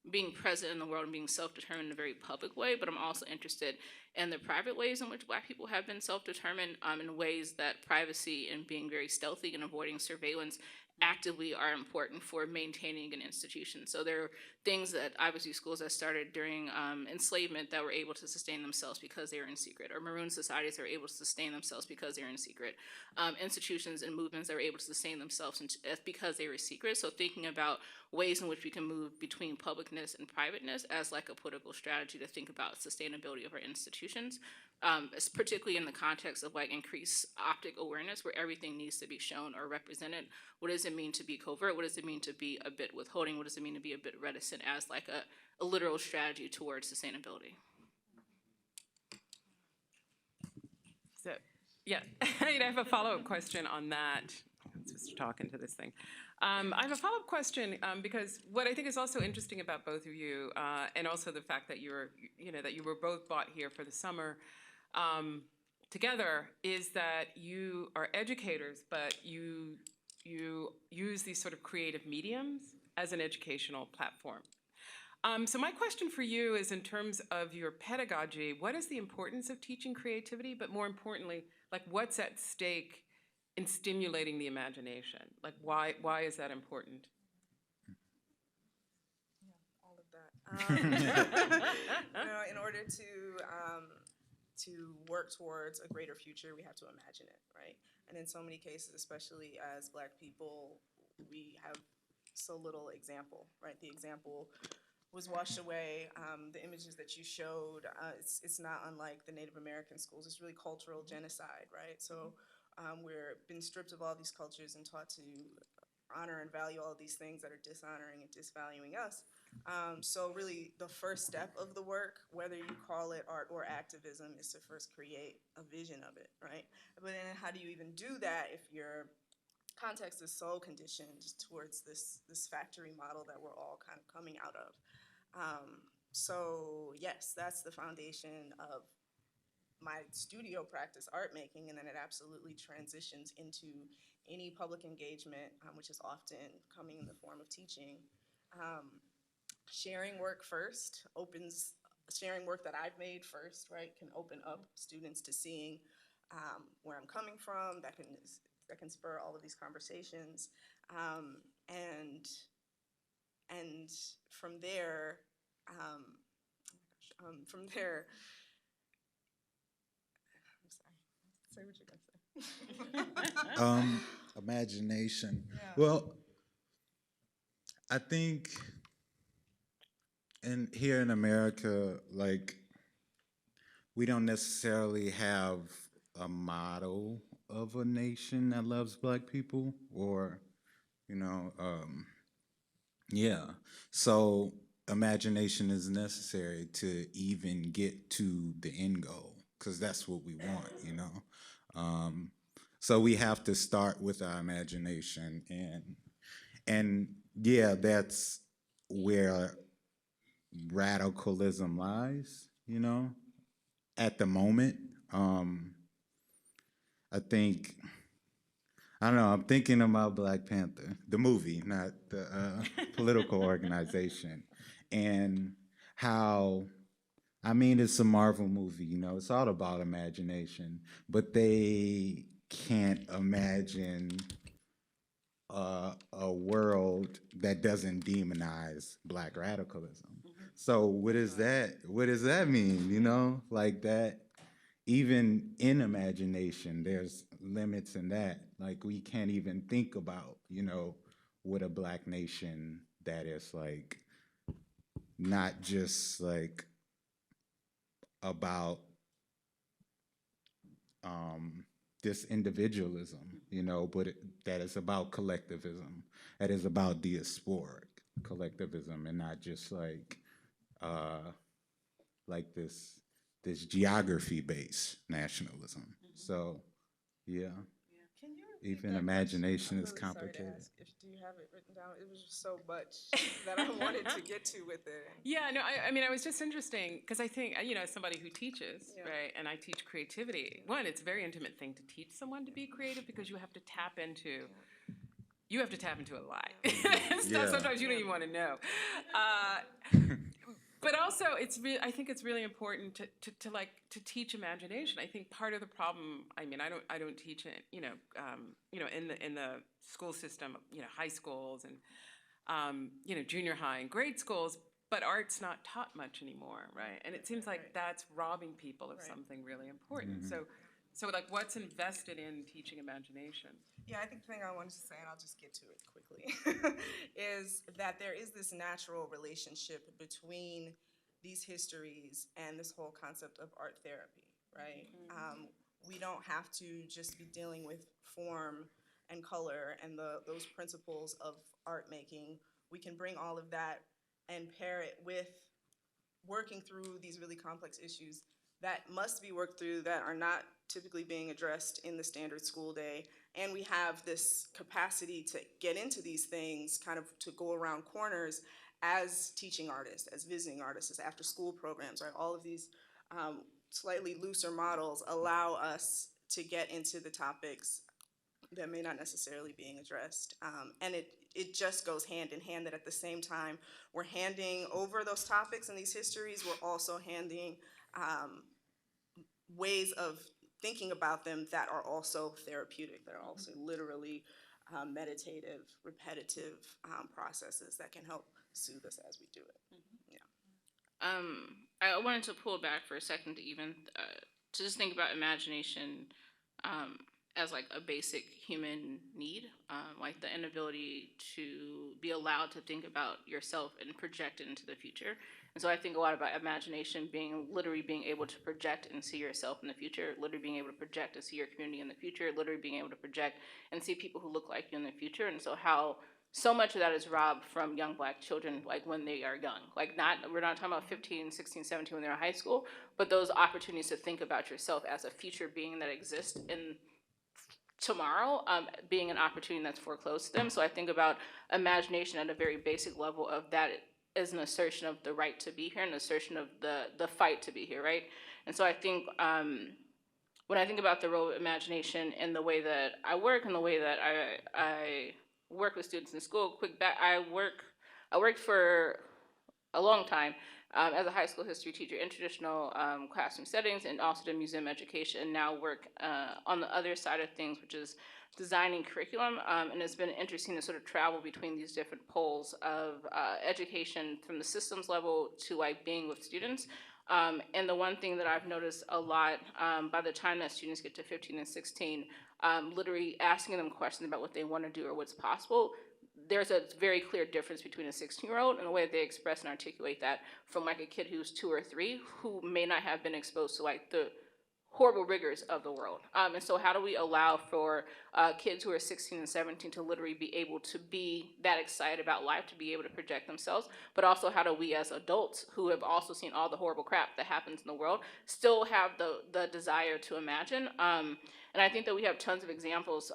being present in the world and being self-determined in a very public way, but I'm also interested in the private ways in which Black people have been self-determined, in ways that privacy and being very stealthy and avoiding surveillance actively are important for maintaining an institution. So there are things that obviously schools that started during enslavement that were able to sustain themselves because they were in secret, or maroon societies that were able to sustain themselves because they were in secret, institutions and movements that were able to sustain themselves because they were secret. So thinking about ways in which we can move between publicness and privateness as a political strategy to think about sustainability of our institutions, particularly in the context of increased optic awareness where everything needs to be shown or represented. What does it mean to be covert? What does it mean to be a bit withholding? What does it mean to be a bit reticent as a literal strategy towards sustainability? So, yeah, I have a follow-up question on that. I'm supposed to talk into this thing. I have a follow-up question because what I think is also interesting about both of you, and also the fact that you were both brought here for the summer together, is that you are educators, but you use these sort of creative mediums as an educational platform. So my question for you is, in terms of your pedagogy, what is the importance of teaching creativity, but more importantly, what's at stake in stimulating the imagination? Why is that important? Yeah, all of that. In order to work towards a greater future, we have to imagine it, right? And in so many cases, especially as Black people, we have so little example, right? The example was washed away. The images that you showed, it's not unlike the Native American schools. It's really cultural genocide, right? So we're been stripped of all these cultures and taught to honor and value all of these things that are dishonoring and disvaluing us. So really the first step of the work, whether you call it art or activism, is to first create a vision of it, right? But then how do you even do that if your context is so conditioned towards this factory model that we're all kind of coming out of? So yes, that's the foundation of my studio practice, art making, and then it absolutely transitions into any public engagement, which is often coming in the form of teaching. Um, Sharing work first opens, sharing work that I've made first, right, can open up students to seeing where I'm coming from. That can spur all of these conversations, and and from there, um, from there, I'm sorry. Say what you're gonna say. Imagination. Yeah. Well, I think here in America, like, we don't necessarily have a model of a nation that loves Black people, or, you know, yeah. So imagination is necessary to even get to the end goal, because that's what we want, you know. Um, so we have to start with our imagination, and yeah, that's where radicalism lies, you know, at the moment. Um, I think, I don't know, I'm thinking about Black Panther, the movie, not the political organization, and how, I mean, it's a Marvel movie, you know, it's all about imagination, but they can't imagine a world that doesn't demonize Black radicalism. So what does that mean? You know, like that. Even in imagination, there's limits in that. Like we can't even think about, you know, what a Black nation that is like, not just like about this individualism, you know, but that is about collectivism. That is about diasporic collectivism, and not just uh, like this geography based nationalism. So yeah, Can you repeat even that question? imagination I'm is really sorry to complicated. ask. If do you have it written down? It was just so much that I wanted to get to with it. Yeah, no, I mean, I was just interesting because I think, you know, as somebody who teaches, Yeah. right, and I teach creativity, one, it's a very intimate thing to teach someone to be creative because you have to tap into a lot. Stuff Yeah. sometimes you don't even want to know. But also, I think it's really important to teach imagination. I think part of the problem. I mean, I don't teach it. In the school system. You know, high schools and junior high and grade schools. But art's not taught much anymore, right? And it seems like that's robbing people of something really important. So like, what's invested in teaching imagination? Yeah, I think the thing I wanted to say, and I'll just get to it quickly, is that there is this natural relationship between these histories and this whole concept of art therapy, right? We don't have to just be dealing with form and color and those principles of art making. We can bring all of that and pair it with working through these really complex issues that must be worked through, that are not typically being addressed in the standard school day. And we have this capacity to get into these things, kind of to go around corners as teaching artists, as visiting artists, as after school programs, right? All of these slightly looser models allow us to get into the topics that may not necessarily being addressed. And it just goes hand in hand that at the same time we're handing over those topics and these histories, we're also handing ways of thinking about them that are also therapeutic, that are also literally meditative, repetitive processes that can help soothe us as we do it. Yeah. I wanted to pull back for a second to even to just think about imagination as like a basic human need, like the inability to be allowed to think about yourself and project it into the future. And so I think a lot about imagination being literally being able to project and see yourself in the future, literally being able to project and see your community in the future, literally being able to project and see people who look like you in the future. And so how so much of that is robbed from young Black children, like when they are young. Like we're not talking about 15, 16, 17 when they're in high school, but those opportunities to think about yourself as a future being that exists in tomorrow, being an opportunity that's foreclosed to them. So I think about imagination at a very basic level of that is an assertion of the right to be here, an assertion of the fight to be here, right? And so I think when I think about the role of imagination in the way that I work and the way that I work with students in school, I worked for a long time as a high school history teacher in traditional classroom settings, and also did museum education, and now work on the other side of things, which is designing curriculum. And it's been interesting to sort of travel between these different poles of education from the systems level to like being with students. And the one thing that I've noticed a lot by the time that students get to 15 and 16, literally asking them questions about what they want to do or what's possible, there's a very clear difference between a 16-year-old and the way they express and articulate that from like a kid who's 2 or 3 who may not have been exposed to like the horrible rigors of the world. And so how do we allow for kids who are 16 and 17 to literally be able to be that excited about life, to be able to project themselves, but also how do we as adults who have also seen all the horrible crap that happens in the world still have the desire to imagine? And I think that we have tons of examples,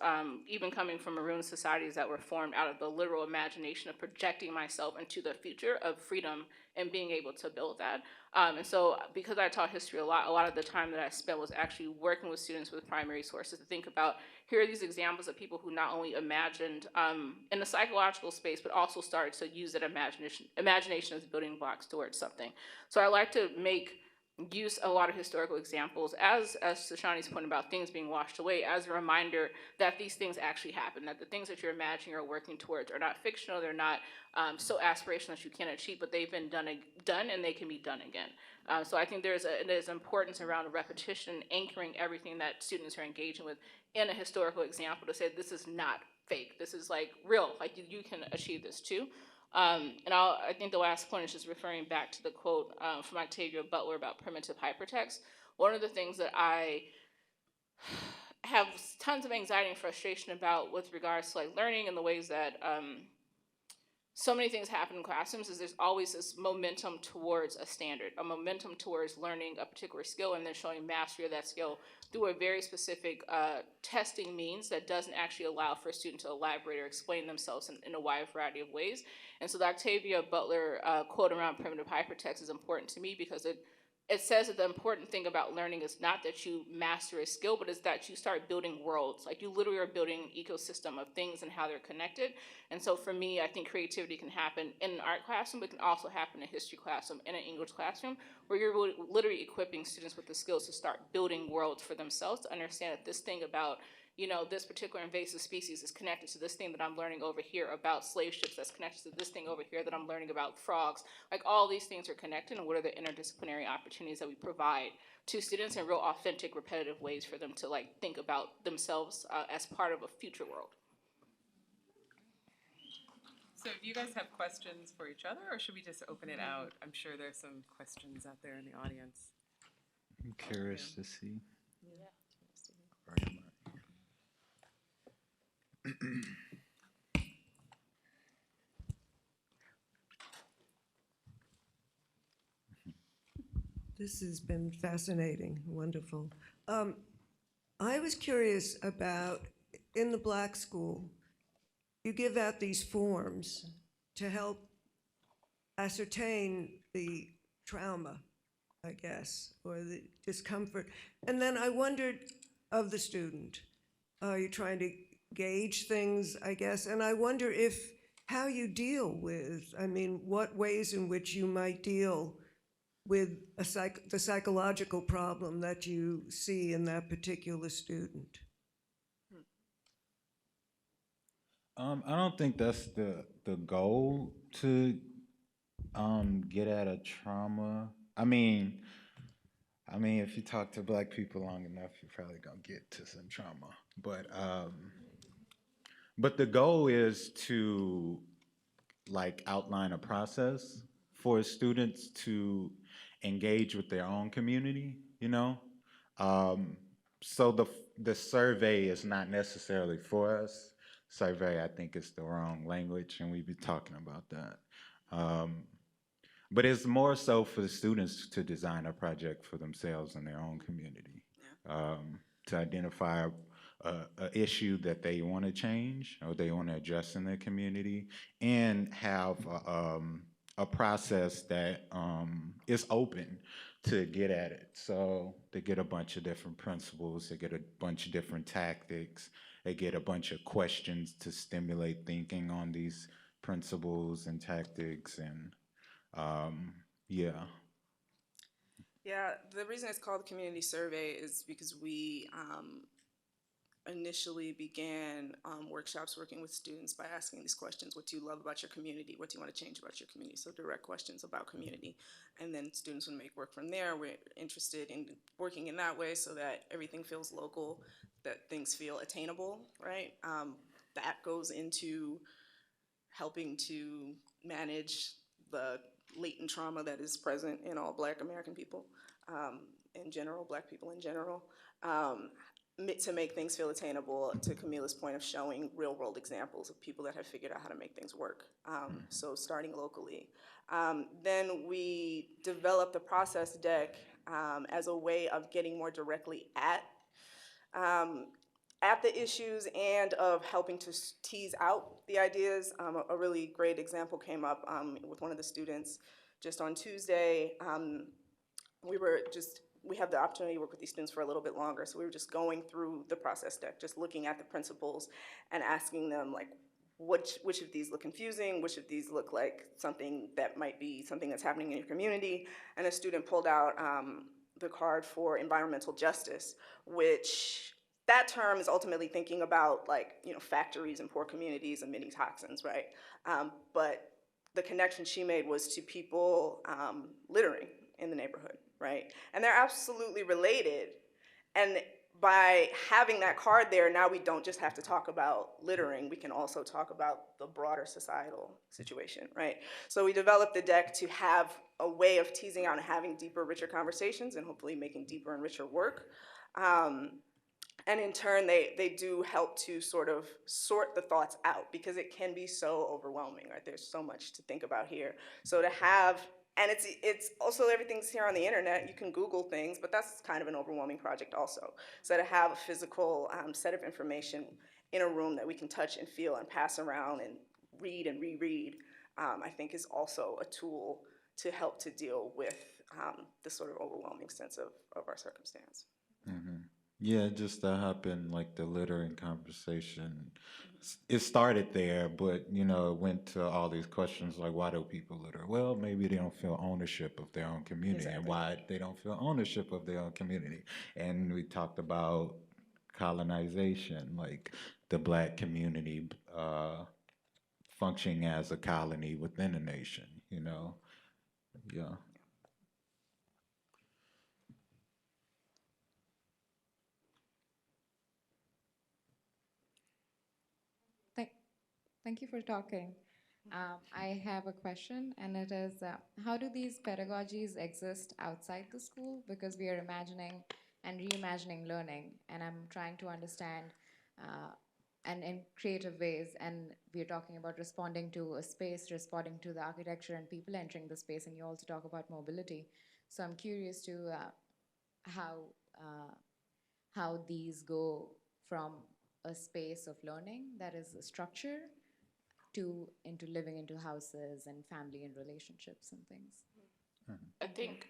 even coming from maroon societies that were formed out of the literal imagination of projecting myself into the future of freedom and being able to build that. And so because I taught history a lot of the time that I spent was actually working with students with primary sources to think about, here are these examples of people who not only imagined in the psychological space, but also started to use that imagination as building blocks towards something. So I like to make use a lot of historical examples as Sashani's point about things being washed away as a reminder that these things actually happen, that the things that you're imagining or working towards are not fictional, they're not so aspirational that you can't achieve, but they've been done and they can be done again. So I think there's importance around repetition, anchoring everything that students are engaging with in a historical example to say this is not fake, this is like real, like you can achieve this too. I think the last point is just referring back to the quote from Octavia Butler about primitive hypertext. One of the things that I have tons of anxiety and frustration about with regards to like learning and the ways that so many things happen in classrooms is there's always this momentum towards a standard, a momentum towards learning a particular skill and then showing mastery of that skill through a very specific testing means that doesn't actually allow for a student to elaborate or explain themselves in a wide variety of ways. And so the Octavia Butler quote around primitive hypertext is important to me because it says that the important thing about learning is not that you master a skill, but is that you start building worlds. Like you literally are building an ecosystem of things and how they're connected. And so for me, I think creativity can happen in an art classroom, but can also happen in a history classroom, in an English classroom, where you're literally equipping students with the skills to start building worlds for themselves, to understand that this thing about this particular invasive species is connected to this thing that I'm learning over here about slave ships, that's connected to this thing over here that I'm learning about frogs. Like all these things are connected, and what are the interdisciplinary opportunities that we provide to students in real authentic, repetitive ways for them to like think about themselves as part of a future world. So do you guys have questions for each other, or should we just open it out? I'm sure there's some questions out there in the audience. I'm curious to see. This has been fascinating, wonderful. I was curious about, in the Black school, you give out these forms to help ascertain the trauma, I guess, or the discomfort. And then I wondered of the student, you're trying to gauge things, I guess, and I wonder how you deal with, what ways in which you might deal with the psychological problem that you see in that particular student. I don't think that's the goal to get at a trauma. I mean, I mean, if you talk to black people long enough, you're probably gonna get to some trauma. But the goal is to like outline a process for students to engage with their own community, you know? Um, so the survey is not necessarily for us. Survey, I think, is the wrong language, and we've been talking about that. Um, but it's more so for the students to design a project for themselves and their own community, to identify a issue that they want to change or they want to address in their community, and have a process that is open to get at it. So they get a bunch of different principles, they get a bunch of different tactics, they get a bunch of questions to stimulate thinking on these principles and tactics, and um, yeah. Yeah, the reason it's called the community survey is because we initially began workshops working with students by asking these questions. What do you love about your community? What do you want to change about your community? So direct questions about community. And then students would make work from there. We're interested in working in that way so that everything feels local, that things feel attainable, right? That goes into helping to manage the latent trauma that is present in all Black American people in general, Black people in general, to make things feel attainable, to Kameelah's point of showing real world examples of people that have figured out how to make things work. So starting locally. Then we developed the process deck as a way of getting more directly um, at the issues and of helping to tease out the ideas. A really great example came up with one of the students just on Tuesday. We have the opportunity to work with these students for a little bit longer, so we were just going through the process deck, just looking at the principles and asking them, like, which of these look confusing, which of these look like something that might be something that's happening in your community. And a student pulled out the card for environmental justice, which that term is ultimately thinking about, like, factories and poor communities emitting toxins, right? But the connection she made was to people littering in the neighborhood, right? And they're absolutely related. And by having that card there, now we don't just have to talk about littering, we can also talk about the broader societal situation, right? So we developed the deck to have a way of teasing out and having deeper, richer conversations and hopefully making deeper and richer work. And in turn, they do help to sort of sort the thoughts out because it can be so overwhelming, right? There's so much to think about here. So to have, and it's also, everything's here on the internet, you can Google things, but that's kind of an overwhelming project also. So to have a physical set of information in a room that we can touch and feel and pass around and read and reread, I think is also a tool to help to deal with the sort of overwhelming sense of our circumstance. Yeah, just to hop in like the littering conversation. It started there, but it went to all these questions like, why do people litter? Well, maybe they don't feel ownership of their own community, and why they don't feel ownership of their own community. And we talked about colonization, like the Black community functioning as a colony within a nation. Yeah. Thank, thank you for talking. I have a question, and it is, how do these pedagogies exist outside the school? Because we are imagining and reimagining learning, and I'm trying to understand, and in creative ways, and we're talking about responding to a space, responding to the architecture and people entering the space, and you also talk about mobility. So I'm curious to how uh, how these go from a space of learning that is a structure to into living into houses and family and relationships and things. I think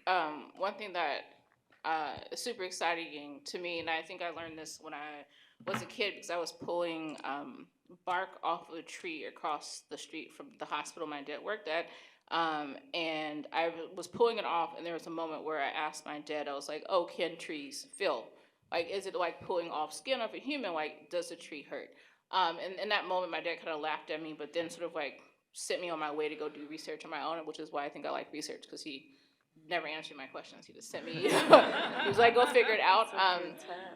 one thing that is super exciting to me, and I think I learned this when I was a kid because I was pulling bark off of a tree across the street from the hospital my dad worked at. And I was pulling it off, and there was a moment where I asked my dad, I was like, oh, can trees feel? Like, is it like pulling off skin of a human? Like, does a tree hurt? And in that moment, my dad kind of laughed at me, but then sort of like sent me on my way to go do research on my own, which is why I think I like research, because he never answered my questions. He just sent me, he was like, go figure it out.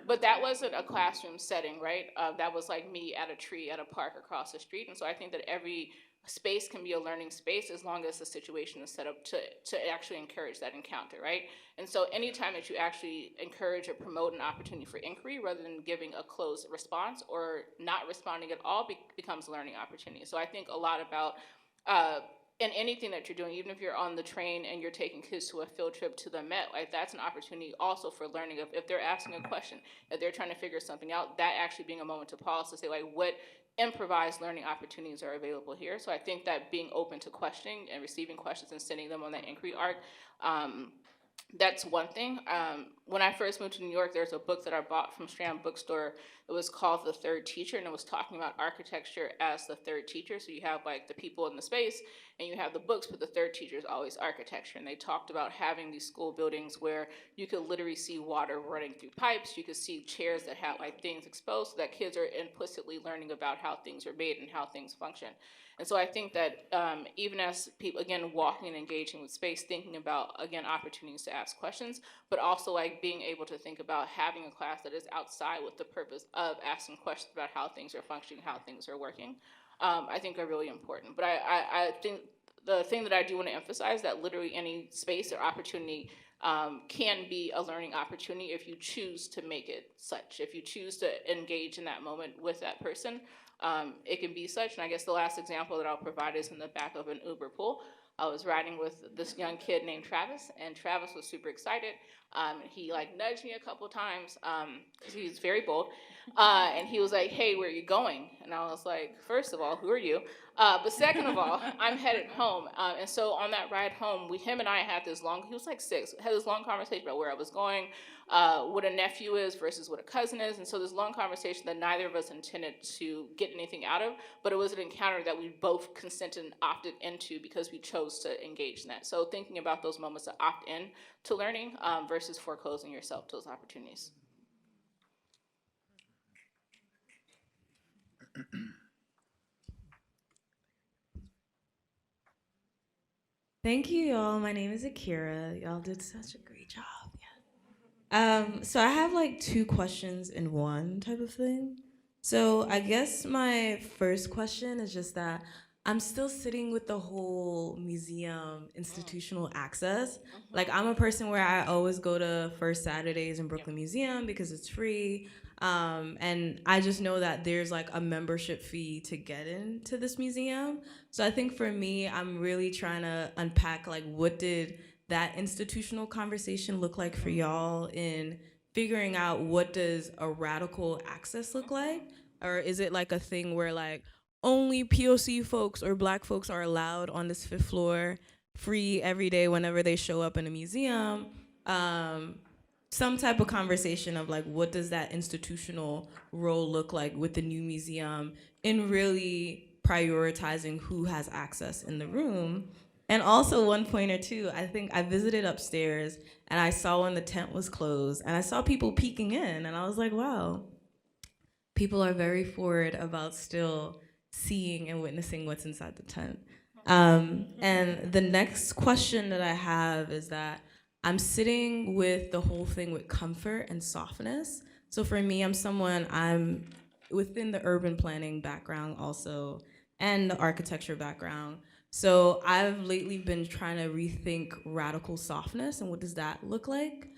But that wasn't a classroom setting, right? That was like me at a tree at a park across the street. And so I think that every space can be a learning space as long as the situation is set up to actually encourage that encounter, right? And so anytime that you actually encourage or promote an opportunity for inquiry rather than giving a closed response or not responding at all becomes a learning opportunity. So I think a lot about in anything that you're doing, even if you're on the train and you're taking kids to a field trip to the Met, like that's an opportunity also for learning. If they're asking a question, if they're trying to figure something out, that actually being a moment to pause to say, like, what improvised learning opportunities are available here. So I think that being open to questioning and receiving questions and sending them on that inquiry arc, that's one thing. When I first moved to New York, there's a book that I bought from Strand Bookstore. It was called The Third Teacher, and it was talking about architecture as the third teacher. So you have like the people in the space, and you have the books, but the third teacher is always architecture. And they talked about having these school buildings where you could literally see water running through pipes. You could see chairs that have like things exposed, so that kids are implicitly learning about how things are made and how things function. And so I think that even as people, again, walking and engaging with space, thinking about, again, opportunities to ask questions, but also like being able to think about having a class that is outside with the purpose of asking questions about how things are functioning, how things are working, I think are really important. But I think the thing that I do want to emphasize that literally any space or opportunity can be a learning opportunity if you choose to make it such, if you choose to engage in that moment with that person. It can be such, and I guess the last example that I'll provide is in the back of an Uber pool. I was riding with this young kid named Travis, and Travis was super excited. He like nudged me a couple times because he's very bold, and he was like, "Hey, where are you going?" And I was like, first of all, who are you? But second of all, I'm headed home. And so on that ride home, him and I had this long, he was like 6, had this long conversation about where I was going, what a nephew is versus what a cousin is. And so this long conversation that neither of us intended to get anything out of, but it was an encounter that we both consented and opted into because we chose to engage in that. So thinking about those moments to opt in to learning versus foreclosing yourself to those opportunities. Thank you, y'all. My name is Akira. Y'all did such a great job. So I have like 2 questions in one type of thing. So I guess my first question is just that I'm still sitting with the whole museum institutional access. Like I'm a person where I always go to First Saturdays in Brooklyn Museum because it's free. And I just know that there's like a membership fee to get into this museum. So I think for me, I'm really trying to unpack like what did that institutional conversation look like for y'all in figuring out what does a radical access look like? Or is it like a thing where like only POC folks or Black folks are allowed on this 5th floor, free every day whenever they show up in a museum? Some type of conversation of like what does that institutional role look like with the new museum in really prioritizing who has access in the room. And also 1 pointer too, I think I visited upstairs and I saw when the tent was closed and I saw people peeking in and I was like, wow, people are very forward about still seeing and witnessing what's inside the tent. And the next question that I have is that I'm sitting with the whole thing with comfort and softness. So for me, I'm within the urban planning background also and the architecture background. So I've lately been trying to rethink radical softness and what does that look like?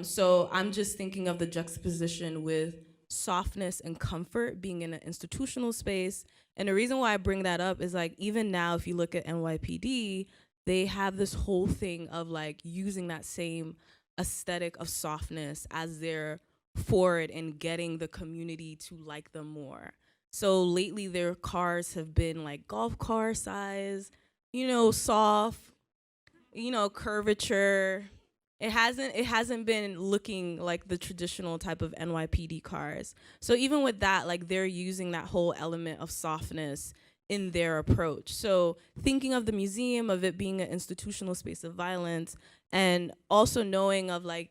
So I'm just thinking of the juxtaposition with softness and comfort being in an institutional space. And the reason why I bring that up is like even now, if you look at NYPD, they have this whole thing of like using that same aesthetic of softness as their forward in getting the community to like them more. So lately their cars have been like golf car size, soft, curvature. It hasn't been looking like the traditional type of NYPD cars. So even with that, like they're using that whole element of softness in their approach. So thinking of the museum, of it being an institutional space of violence, and also knowing of like,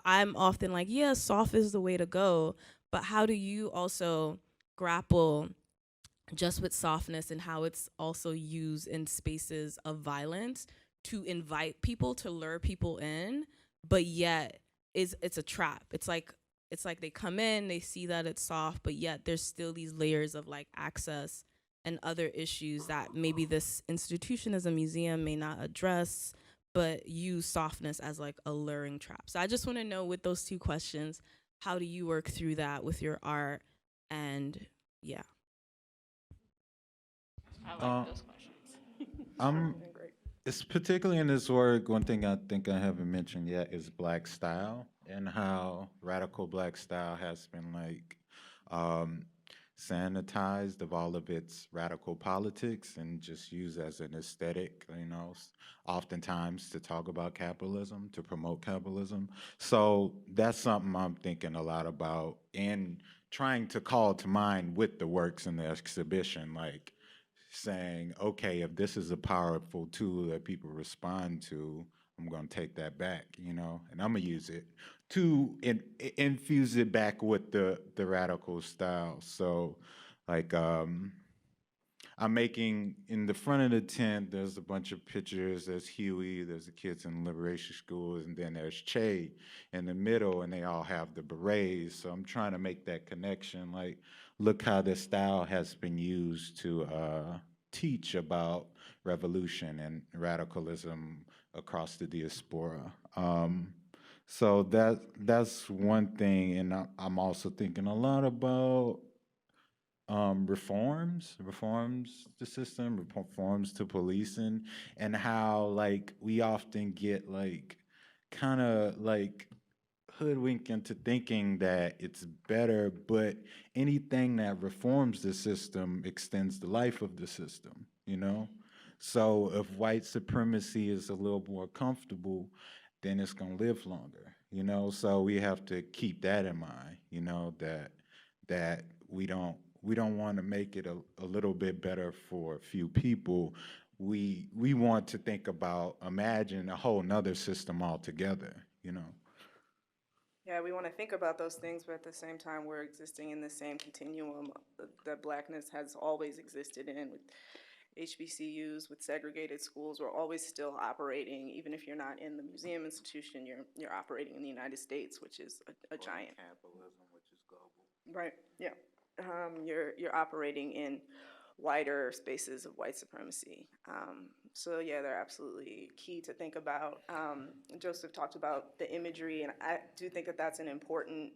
I'm often like, yeah, soft is the way to go, but how do you also grapple just with softness and how it's also used in spaces of violence to invite people, to lure people in, but yet it's a trap. It's like they come in, they see that it's soft, but yet there's still these layers of like access and other issues that maybe this institution as a museum may not address, but use softness as like a luring trap. So I just want to know, with those two questions, how do you work through that with your art? And yeah. I like Uh, those questions. I'm. It's particularly in this work. One thing I think I haven't mentioned yet is Black style and how radical Black style has been like um, sanitized of all of its radical politics and just used as an aesthetic. Oftentimes to talk about capitalism, to promote capitalism. So that's something I'm thinking a lot about and trying to call to mind with the works in the exhibition, like saying, okay, if this is a powerful tool that people respond to, I'm going to take that back, and I'm going to use it to infuse it back with the radical style. So, like, I'm making in the front of the tent, there's a bunch of pictures. There's Huey, there's the kids in liberation schools, and then there's Che in the middle, and they all have the berets. So I'm trying to make that connection. Like, look how this style has been used to teach about revolution and radicalism across the diaspora. So that's one thing, and I'm also thinking a lot about reforms the system, reforms to policing, and how like we often get like kind of like hoodwinked into thinking that it's better, but anything that reforms the system extends the life of the system. So if white supremacy is a little more comfortable, then it's gonna live longer. So we have to keep that in mind, that we don't want to make it a little bit better for a few people. We want to think about imagine a whole nother system altogether. Yeah, we want to think about those things, but at the same time, we're existing in the same continuum that Blackness has always existed in, with HBCUs, with segregated schools. We're always still operating, even if you're not in the museum institution, you're operating in the United States, which is a giant. Capitalism, which is global. Right. Yeah. You're operating in wider spaces of white supremacy. So yeah, they're absolutely key to think about. Joseph talked about the imagery, and I do think that that's an important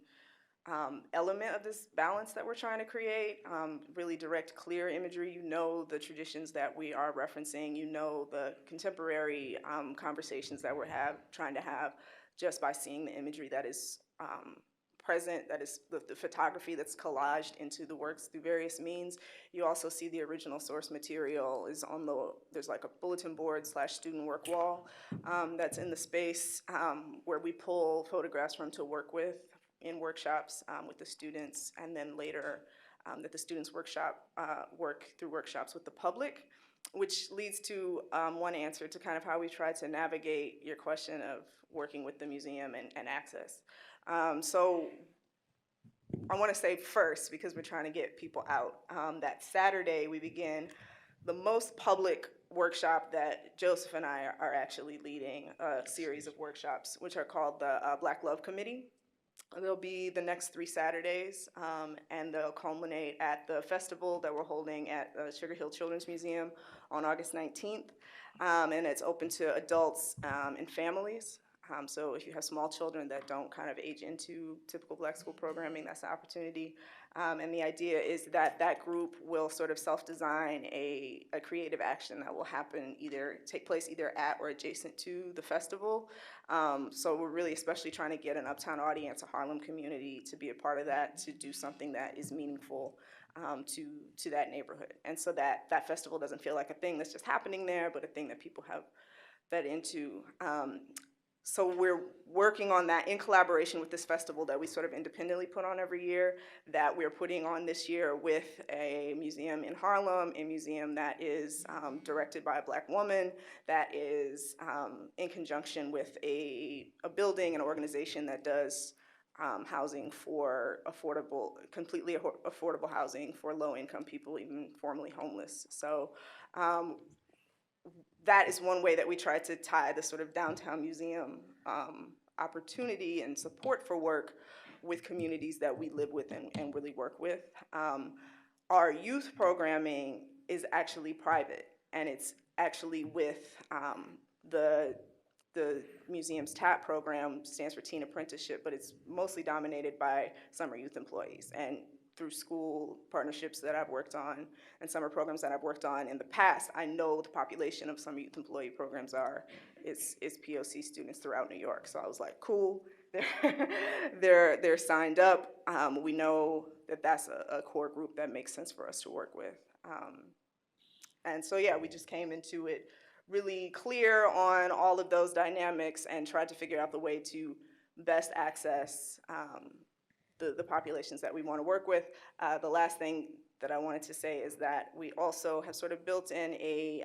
element of this balance that we're trying to create. Really direct, clear imagery. You know the traditions that we are referencing. You know the contemporary conversations that we're trying to have just by seeing the imagery that is present, that is the photography that's collaged into the works through various means. You also see the original source material is there's like a bulletin board / student work wall that's in the space where we pull photographs from to work with in workshops with the students, and then later that the students work through workshops with the public, which leads to one answer to kind of how we try to navigate your question of working with the museum and access. So I want to say first, because we're trying to get people out, that Saturday we begin the most public workshop that Joseph and I are actually leading, a series of workshops, which are called the Black Love Committee. They'll be the next 3 Saturdays, and they'll culminate at the festival that we're holding at Sugar Hill Children's Museum on August 19th. And it's open to adults and families. So if you have small children that don't kind of age into typical Black school programming, that's an opportunity. And the idea is that that group will sort of self-design a creative action that will take place either at or adjacent to the festival. So we're really especially trying to get an uptown audience, a Harlem community, to be a part of that, to do something that is meaningful to that neighborhood. And so that festival doesn't feel like a thing that's just happening there, but a thing that people have fed into. So we're working on that in collaboration with this festival that we sort of independently put on every year, that we're putting on this year with a museum in Harlem, a museum that is directed by a Black woman, that is in conjunction with a building, an organization that does housing for completely affordable housing for low-income people, even formerly homeless. So that is one way that we try to tie the sort of downtown museum opportunity and support for work with communities that we live with and really work with. Our youth programming is actually private, and it's actually with the museum's TAP program, stands for Teen Apprenticeship, but it's mostly dominated by summer youth employees. And through school partnerships that I've worked on and summer programs that I've worked on in the past, I know the population of summer youth employee programs is POC students throughout New York. So I was like, cool, they're signed up. We know that that's a core group that makes sense for us to work with. And so, yeah, we just came into it really clear on all of those dynamics and tried to figure out the way to best access the populations that we want to work with. The last thing that I wanted to say is that we also have sort of built in a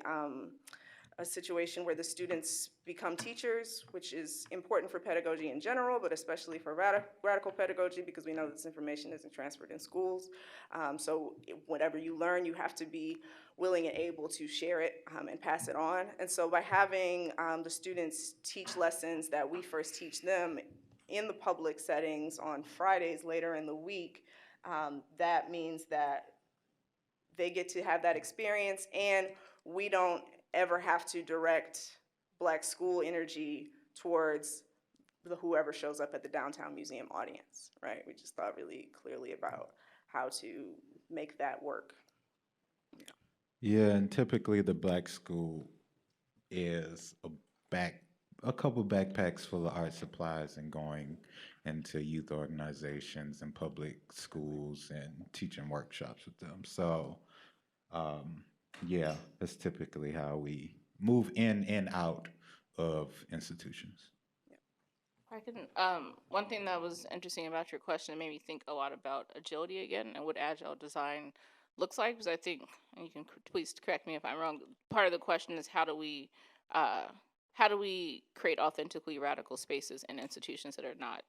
situation where the students become teachers, which is important for pedagogy in general, but especially for radical pedagogy, because we know this information isn't transferred in schools. So whatever you learn, you have to be willing and able to share it and pass it on. And so by having the students teach lessons that we first teach them in the public settings on Fridays later in the week, that means that they get to have that experience, and we don't ever have to direct Black school energy towards whoever shows up at the downtown museum audience, right? We just thought really clearly about how to make that work. Yeah, and typically the Black school is a couple backpacks full of art supplies and going into youth organizations and public schools and teaching workshops with them. So, yeah, that's typically how we move in and out of institutions. I can. One thing that was interesting about your question, it made me think a lot about agility again and what agile design looks like. Because I think, and you can please correct me if I'm wrong. Part of the question is uh, how do we create authentically radical spaces in institutions that are not,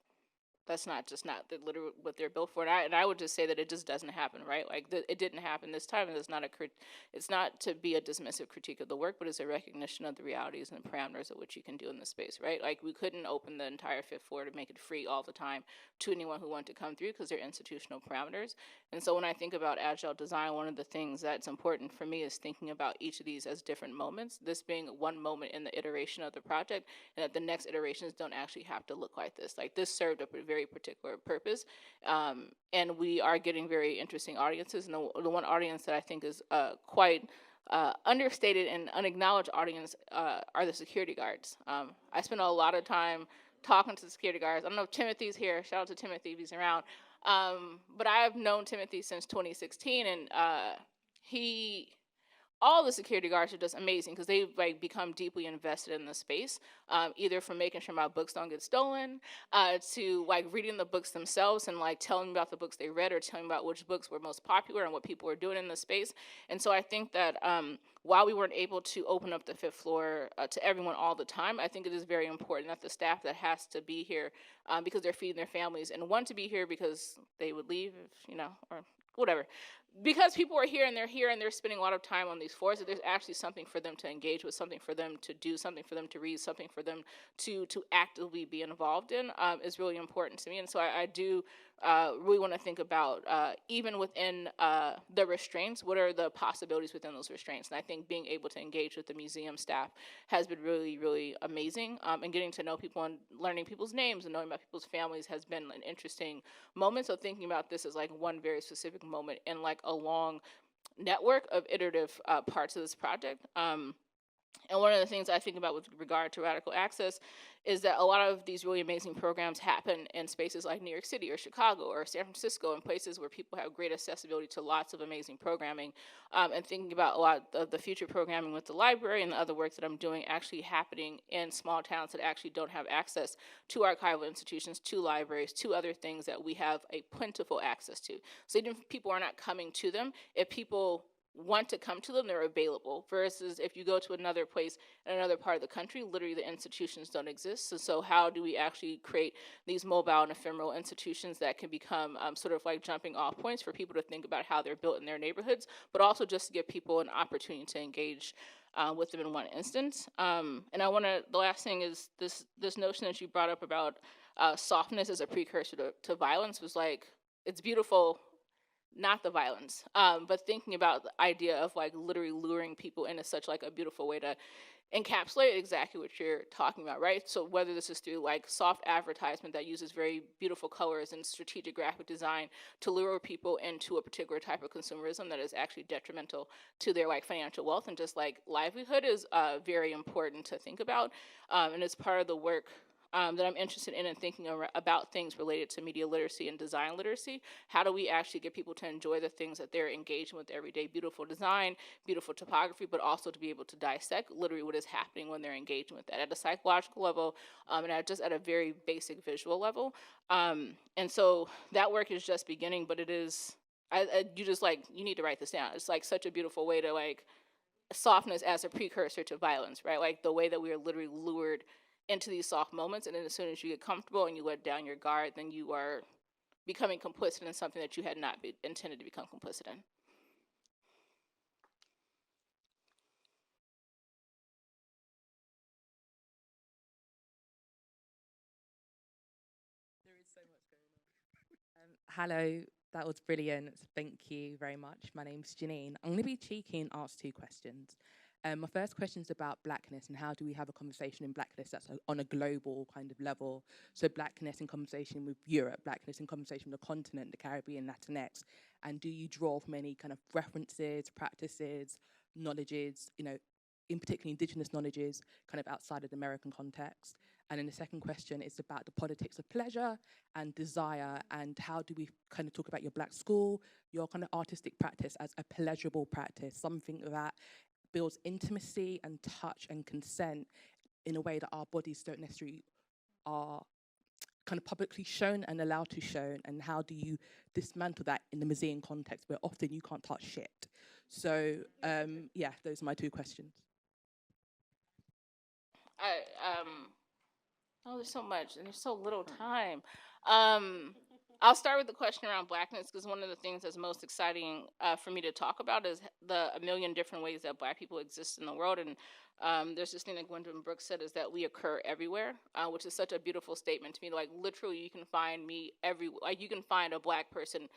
that's not just not the literal what they're built for. And I would just say that it just doesn't happen, right? Like it didn't happen this time, and it's not it's not to be a dismissive critique of the work, but it's a recognition of the realities and the parameters of what you can do in the space, right? Like we couldn't open the entire fifth floor to make it free all the time to anyone who wanted to come through because they're institutional parameters. And so when I think about agile design, one of the things that's important for me is thinking about each of these as different moments. This being one moment in the iteration of the project, and that the next iterations don't actually have to look like this. Like this served a very particular purpose, and we are getting very interesting audiences. And the one audience that I think is quite understated and unacknowledged audience are the security guards. I spend a lot of time talking to the security guards. I don't know if Timothy's here. Shout out to Timothy if he's around. But I have known Timothy since 2016, and all the security guards are just amazing because they've like become deeply invested in the space, either from making sure my books don't get stolen, to like reading the books themselves and like telling me about the books they read or telling me about which books were most popular and what people were doing in the space. And so I think that while we weren't able to open up the fifth floor to everyone all the time, I think it is very important that the staff that has to be here because they're feeding their families and want to be here because they would leave, if, or whatever. Because people are here and they're spending a lot of time on these floors, that there's actually something for them to engage with, something for them to do, something for them to read, something for them to actively be involved in is really important to me. And so I do really want to think about, even within the restraints, what are the possibilities within those restraints? And I think being able to engage with the museum staff has been really, really amazing. And getting to know people and learning people's names and knowing about people's families has been an interesting moment. So thinking about this as like one very specific moment in like a long network of iterative parts of this project. And one of the things I think about with regard to radical access is that a lot of these really amazing programs happen in spaces like New York City or Chicago or San Francisco, and places where people have great accessibility to lots of amazing programming. And thinking about a lot of the future programming with the library and the other work that I'm doing actually happening in small towns that actually don't have access to archival institutions, to libraries, to other things that we have a plentiful access to. So even if people are not coming to them, if people want to come to them, they're available, versus if you go to another place in another part of the country, literally the institutions don't exist. So how do we actually create these mobile and ephemeral institutions that can become sort of like jumping off points for people to think about how they're built in their neighborhoods, but also just to give people an opportunity to engage with them in one instance. And the last thing is this notion that you brought up about softness as a precursor to violence was like, it's beautiful, not the violence, but thinking about the idea of like literally luring people in is such like a beautiful way to encapsulate exactly what you're talking about, right? So whether this is through like soft advertisement that uses very beautiful colors and strategic graphic design to lure people into a particular type of consumerism that is actually detrimental to their like financial wealth and just like livelihood is very important to think about, and it's part of the work that I'm interested in and thinking about things related to media literacy and design literacy. How do we actually get people to enjoy the things that they're engaging with every day? Beautiful design, beautiful topography, but also to be able to dissect literally what is happening when they're engaging with that at a psychological level, and just at a very basic visual level. And so that work is just beginning, but it is, you just like, you need to write this down. It's like such a beautiful way to like softness as a precursor to violence, right? Like the way that we are literally lured into these soft moments, and then as soon as you get comfortable and you let down your guard, then you are becoming complicit in something that you had not intended to become complicit in. Hello, that was brilliant. Thank you very much. My name's Janine. I'm going to be cheeky and ask two questions. My first question is about Blackness and how do we have a conversation in Blackness that's on a global kind of level. So Blackness in conversation with Europe, Blackness in conversation with the continent, the Caribbean, Latinx. And do you draw from any kind of references, practices, knowledges, in particular indigenous knowledges, kind of outside of the American context? And then the second question is about the politics of pleasure and desire, and how do we kind of talk about your Black school, your kind of artistic practice as a pleasurable practice, something that builds intimacy and touch and consent in a way that our bodies don't necessarily are kind of publicly shown and allowed to show, and how do you dismantle that in the museum context where often you can't touch shit? So yeah, those are my two questions. Oh, there's so much, and there's so little time. I'll start with the question around Blackness, because one of the things that's most exciting for me to talk about is a million different ways that Black people exist in the world. And there's this thing that Gwendolyn Brooks said, is that we occur everywhere, which is such a beautiful statement to me. Like, literally, you can find me everywhere. Like, you can find a Black person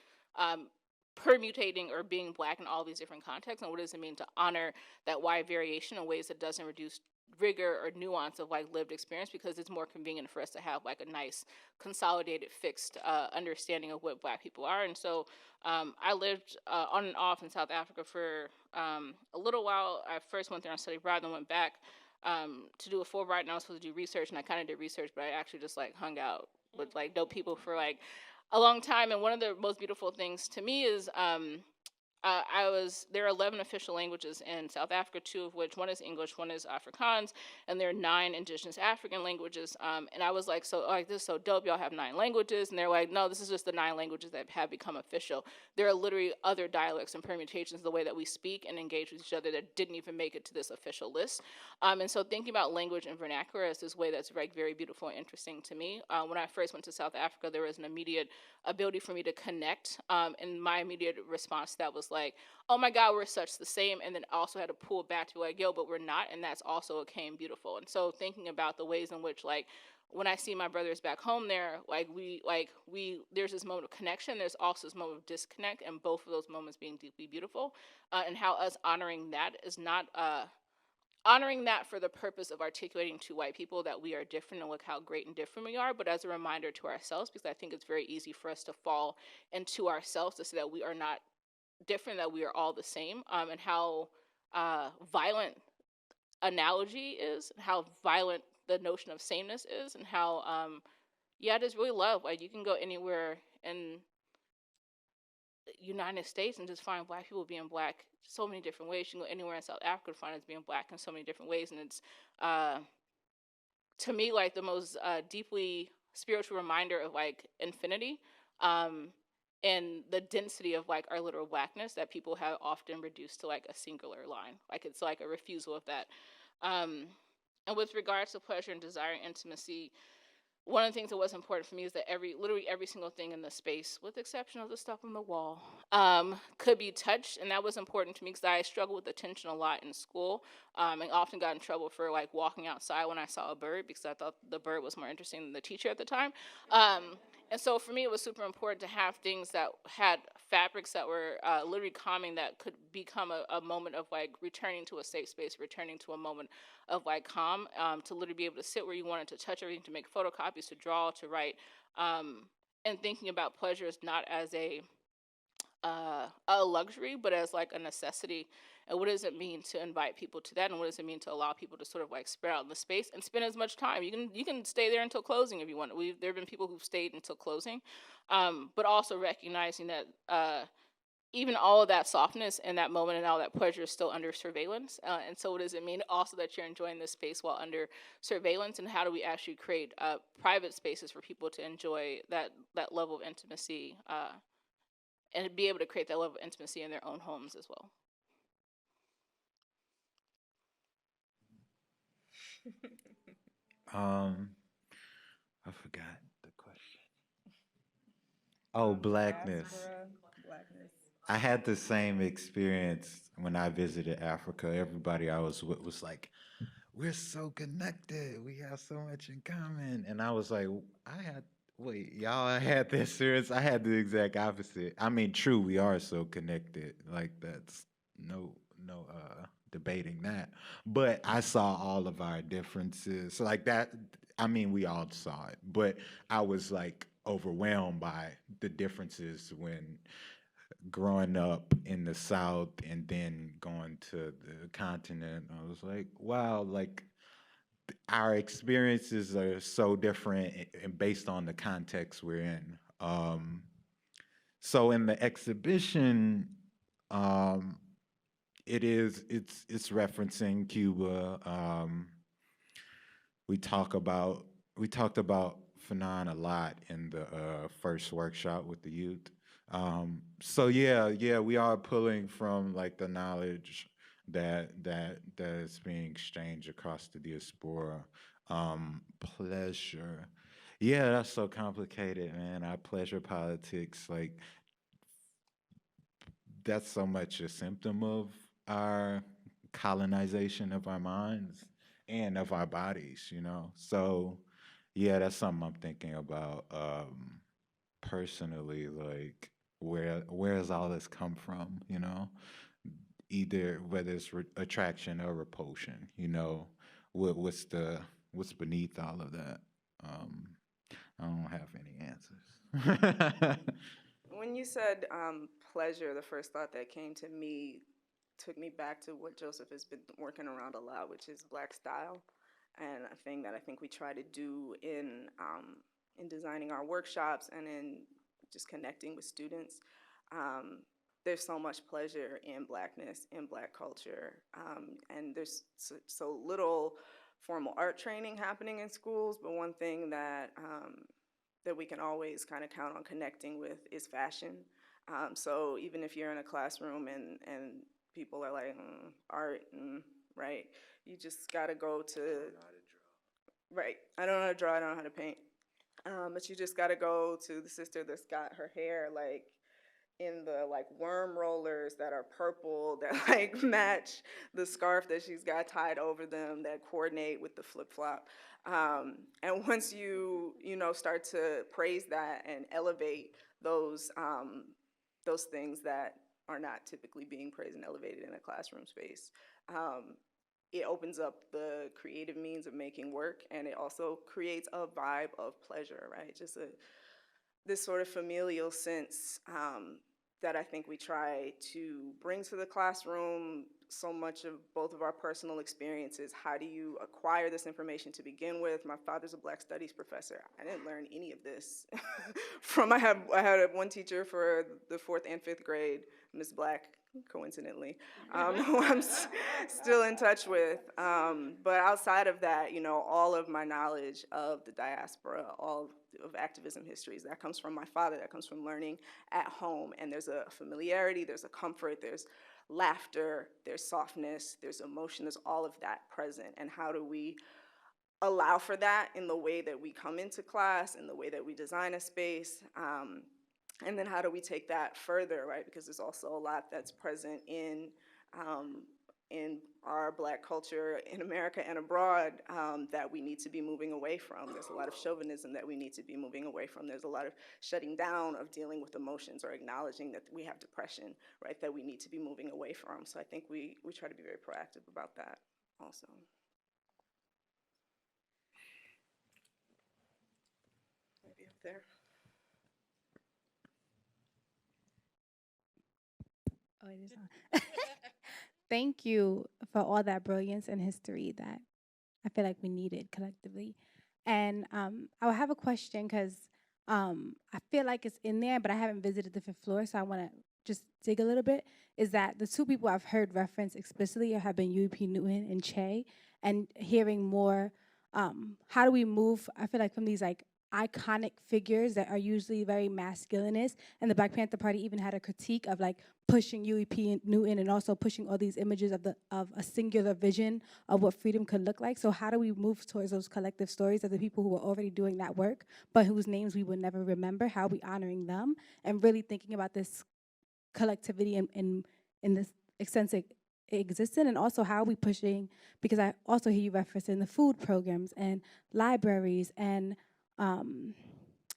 permutating or being Black in all these different contexts. And what does it mean to honor that wide variation in ways that doesn't reduce rigor or nuance of like lived experience, because it's more convenient for us to have like a nice consolidated fixed understanding of what Black people are. And so I lived on and off in South Africa for a little while. I first went there on study abroad, then went back to do a Fulbright, and I was supposed to do research, and I kind of did research, but I actually just like hung out with like dope people for like a long time. And one of the most beautiful things to me is there are 11 official languages in South Africa, 2 of which, one is English, one is Afrikaans, and there are 9 indigenous African languages. And I was like, so like, this is so dope, y'all have 9 languages. And they're like, no, this is just the 9 languages that have become official. There are literally other dialects and permutations of the way that we speak and engage with each other that didn't even make it to this official list. And so thinking about language and vernacular as this way that's like very beautiful and interesting to me. When I first went to South Africa, there was an immediate ability for me to connect. And my immediate response to that was like, oh my God, we're such the same. And then also had to pull back to be like, yo, but we're not. And that's also came beautiful. And so thinking about the ways in which, like, when I see my brothers back home there, there's this moment of connection. There's also this moment of disconnect, and both of those moments being deeply beautiful. And how us honoring that is not honoring that for the purpose of articulating to white people that we are different and look how great and different we are, but as a reminder to ourselves, because I think it's very easy for us to fall into ourselves to say that we are not different, that we are all the same, and how violent analogy is, and how violent the notion of sameness is, and how I just really love, like, you can go anywhere in the United States and just find Black people being Black so many different ways. You can go anywhere in South Africa to find us being Black in so many different ways. And it's to me like the most deeply spiritual reminder of like infinity, and the density of like our literal Blackness that people have often reduced to like a singular line. Like, it's like a refusal of that. And with regards to pleasure and desire and intimacy, one of the things that was important for me is that literally every single thing in the space, with the exception of the stuff on the wall, could be touched, and that was important to me because I struggled with attention a lot in school, and often got in trouble for like walking outside when I saw a bird because I thought the bird was more interesting than the teacher at the time. And so for me, it was super important to have things that had fabrics that were literally calming, that could become a moment of like returning to a safe space, returning to a moment of like calm, to literally be able to sit where you wanted, to touch everything, to make photocopies, to draw, to write, and thinking about pleasure is not as a luxury, but as like a necessity. And what does it mean to invite people to that? And what does it mean to allow people to sort of like spread out in the space and spend as much time? You can stay there until closing if you want. There have been people who've stayed until closing, but also recognizing that even all of that softness in that moment and all that pleasure is still under surveillance. And so, what does it mean also that you're enjoying this space while under surveillance? And how do we actually create private spaces for people to enjoy that level of intimacy? And be able to create that level of intimacy in their own homes as well. I forgot the question. Oh, blackness. Blackness. I had the same experience when I visited Africa. Everybody I was with was like, "We're so connected. We have so much in common." And I was like, wait, y'all had that serious? I had the exact opposite. I mean, true, we are so connected. Like that's no debating that. But I saw all of our differences. So like that, I mean, we all saw it, but I was like overwhelmed by the differences when growing up in the South and then going to the continent. I was like, wow, like our experiences are so different and based on the context we're in. So in the exhibition, um, it's referencing Cuba. We talk about we talked about Fanon a lot in the first workshop with the youth. So yeah, we are pulling from like the knowledge that is being exchanged across the diaspora. Pleasure. Yeah, that's so complicated, man. Our pleasure politics, like that's so much a symptom of our colonization of our minds and of our bodies, you know. So, yeah, that's something I'm thinking about personally. Like, where does all this come from? You know, either whether it's attraction or repulsion. You know, what's beneath all of that? Um, I don't have any answers. When you said pleasure, the first thought that came to me took me back to what Joseph has been working around a lot, which is Black style, and a thing that I think we try to do in designing our workshops and in just connecting with students. There's so much pleasure in Blackness, in Black culture, and there's so little formal art training happening in schools. But one thing that we can always kind of count on connecting with is fashion. So even if you're in a classroom and people are like, art, right, you just gotta go to, right, I don't know how to draw, I don't know how to paint. But you just gotta go to the sister that's got her hair like in the like worm rollers that are purple that like match the scarf that she's got tied over them that coordinate with the flip flop. And once you know start to praise that and elevate those things that are not typically being praised and elevated in a classroom space, it opens up the creative means of making work, and it also creates a vibe of pleasure, right? Just this sort of familial sense that I think we try to bring to the classroom. So much of both of our personal experiences. How do you acquire this information to begin with? My father's a Black Studies professor. I didn't learn any of this from. I had one teacher for the 4th and 5th grade, Miss Black, coincidentally, who I'm still in touch with. But outside of that, you know, all of my knowledge of the diaspora, all of activism histories, that comes from my father, that comes from learning at home. And there's a familiarity, there's a comfort, there's laughter, there's softness, there's emotion, there's all of that present. And how do we allow for that in the way that we come into class, in the way that we design a space, and then how do we take that further, right? Because there's also a lot that's present in our Black culture in America and abroad that we need to be moving away from. There's a lot of chauvinism that we need to be moving away from. There's a lot of shutting down of dealing with emotions or acknowledging that we have depression, right, that we need to be moving away from. So I think we try to be very proactive about that also. Maybe up there. Oh, it is on. Thank you for all that brilliance and history that I feel like we needed collectively. And I have a question because I feel like it's in there, but I haven't visited the fifth floor, so I want to just dig a little bit. Is that the two people I've heard reference explicitly have been UP Newton and Che, and hearing more, how do we move, I feel like, from these like iconic figures that are usually very masculinist, and the Black Panther Party even had a critique of like pushing UEP Newton and also pushing all these images of a singular vision of what freedom could look like. So how do we move towards those collective stories of the people who are already doing that work, but whose names we would never remember? How are we honoring them and really thinking about this collectivity in this extent it existed, and also how are we pushing, because I also hear you referencing the food programs and libraries and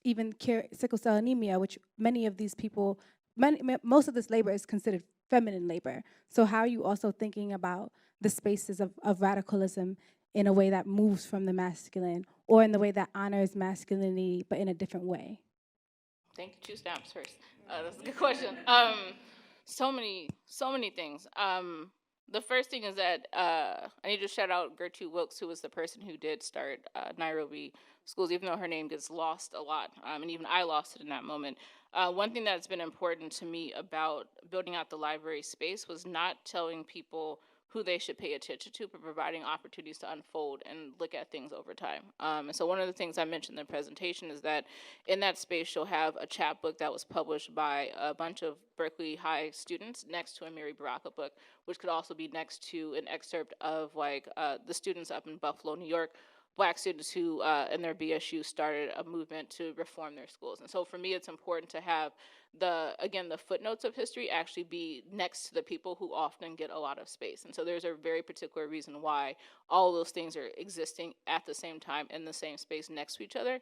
even sickle cell anemia, which many of these people, most of this labor is considered feminine labor. So how are you also thinking about the spaces of radicalism in a way that moves from the masculine, or in the way that honors masculinity, but in a different way? Thank you. 2 stamps first. That's a good question. So many things. The first thing is that I need to shout out Gertrude Wilkes, who was the person who did start Nairobi schools, even though her name gets lost a lot, and even I lost it in that moment. One thing that's been important to me about building out the library space was not telling people who they should pay attention to, but providing opportunities to unfold and look at things over time. And so one of the things I mentioned in the presentation is that in that space, you'll have a chapbook that was published by a bunch of Berkeley High students next to a Mary Baraka book, which could also be next to an excerpt of like the students up in Buffalo, New York, Black students who in their BSU started a movement to reform their schools. And so for me, it's important to have the footnotes of history actually be next to the people who often get a lot of space. And so there's a very particular reason why all of those things are existing at the same time in the same space next to each other,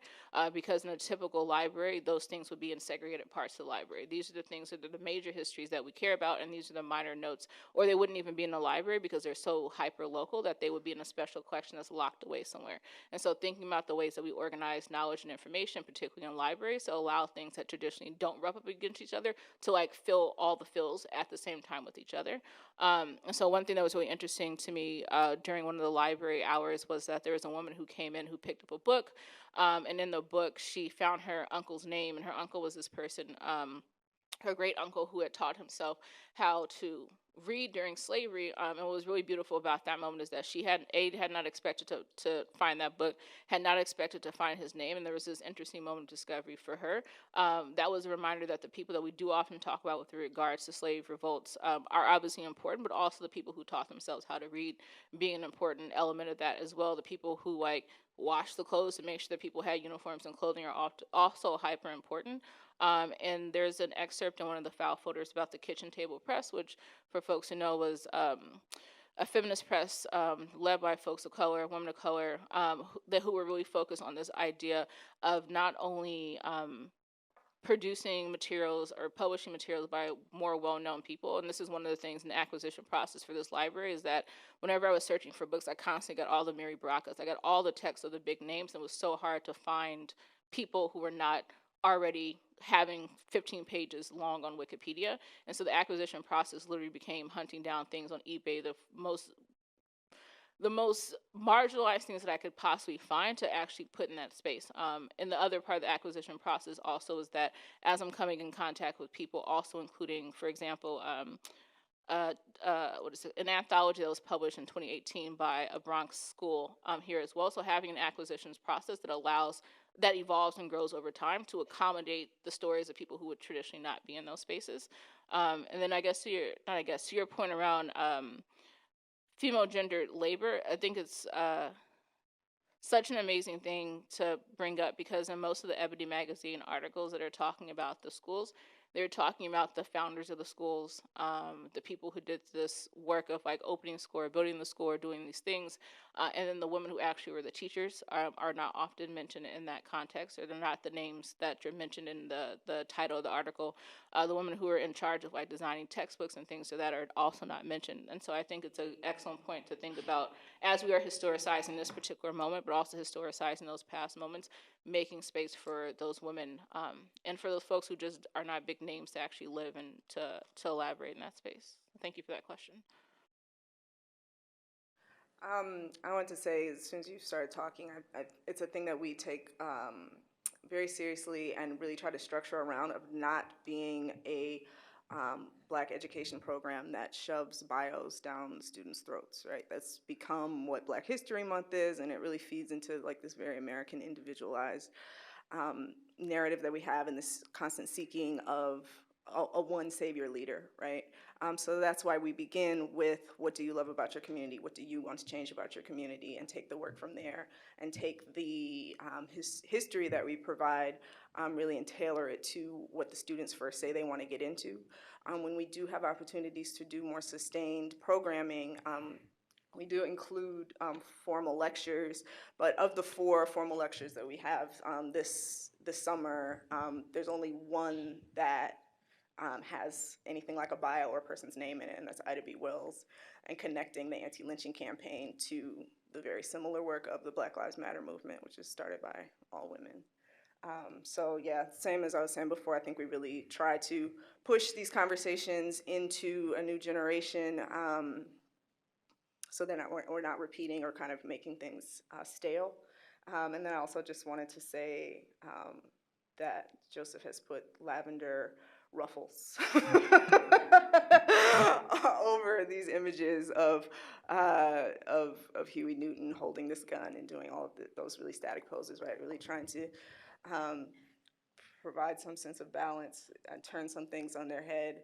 because in a typical library, those things would be in segregated parts of the library. These are the things that are the major histories that we care about, and these are the minor notes, or they wouldn't even be in the library because they're so hyper-local that they would be in a special collection that's locked away somewhere. And so thinking about the ways that we organize knowledge and information, particularly in libraries, to allow things that traditionally don't rub up against each other to like fill all the fills at the same time with each other. And so one thing that was really interesting to me during one of the library hours was that there was a woman who came in who picked up a book, and in the book she found her uncle's name, and her uncle was this person, her great uncle, who had taught himself how to read during slavery. And what was really beautiful about that moment is that she had not expected to find that book, had not expected to find his name, and there was this interesting moment of discovery for her. That was a reminder that the people that we do often talk about with regards to slave revolts are obviously important, but also the people who taught themselves how to read being an important element of that as well. The people who like wash the clothes to make sure that people had uniforms and clothing are also hyper important. And there's an excerpt in one of the file folders about the kitchen table press, which for folks who know was a feminist press led by folks of color, women of color, who were really focused on this idea of not only producing materials or publishing materials by more well-known people. And this is one of the things in the acquisition process for this library, is that whenever I was searching for books, I constantly got all the Mary Barakas. I got all the texts of the big names, and it was so hard to find people who were not already having 15 pages long on Wikipedia. And so the acquisition process literally became hunting down things on eBay, the most marginalized things that I could possibly find to actually put in that space. And the other part of the acquisition process also is that as I'm coming in contact with people, also including, for example, an anthology that was published in 2018 by a Bronx school here as well. So having an acquisitions process that evolves and grows over time to accommodate the stories of people who would traditionally not be in those spaces. And then to your point around female gendered labor, I think it's such an amazing thing to bring up, because in most of the Ebony magazine articles that are talking about the schools, they're talking about the founders of the schools, the people who did this work of like opening school or building the school or doing these things, and then the women who actually were the teachers are not often mentioned in that context, or they're not the names that are mentioned in the title of the article. The women who are in charge of like designing textbooks and things so that are also not mentioned. And so I think it's an excellent point to think about as we are historicizing this particular moment, but also historicizing those past moments, making space for those women, and for those folks who just are not big names to actually live and to elaborate in that space. Thank you for that question. I want to say, as soon as you started talking, it's a thing that we take very seriously and really try to structure around, of not being a Black education program that shoves bios down students' throats, right? That's become what Black History Month is, and it really feeds into like this very American individualized narrative that we have, in this constant seeking of a one savior leader, right? So that's why we begin with, what do you love about your community? What do you want to change about your community? And take the work from there, and take the history that we provide, really, and tailor it to what the students first say they want to get into. When we do have opportunities to do more sustained programming, we do include formal lectures, but of the 4 formal lectures that we have this summer, there's only one that has anything like a bio or a person's name in it, and that's Ida B. Wells, and connecting the anti-lynching campaign to the very similar work of the Black Lives Matter movement, which is started by all women. So yeah, same as I was saying before, I think we really try to push these conversations into a new generation, so that we're not repeating or kind of making things stale. And then I also just wanted to say that Joseph has put lavender ruffles over these images of Huey Newton holding this gun and doing all of those really static poses, right? Really trying to provide some sense of balance and turn some things on their head,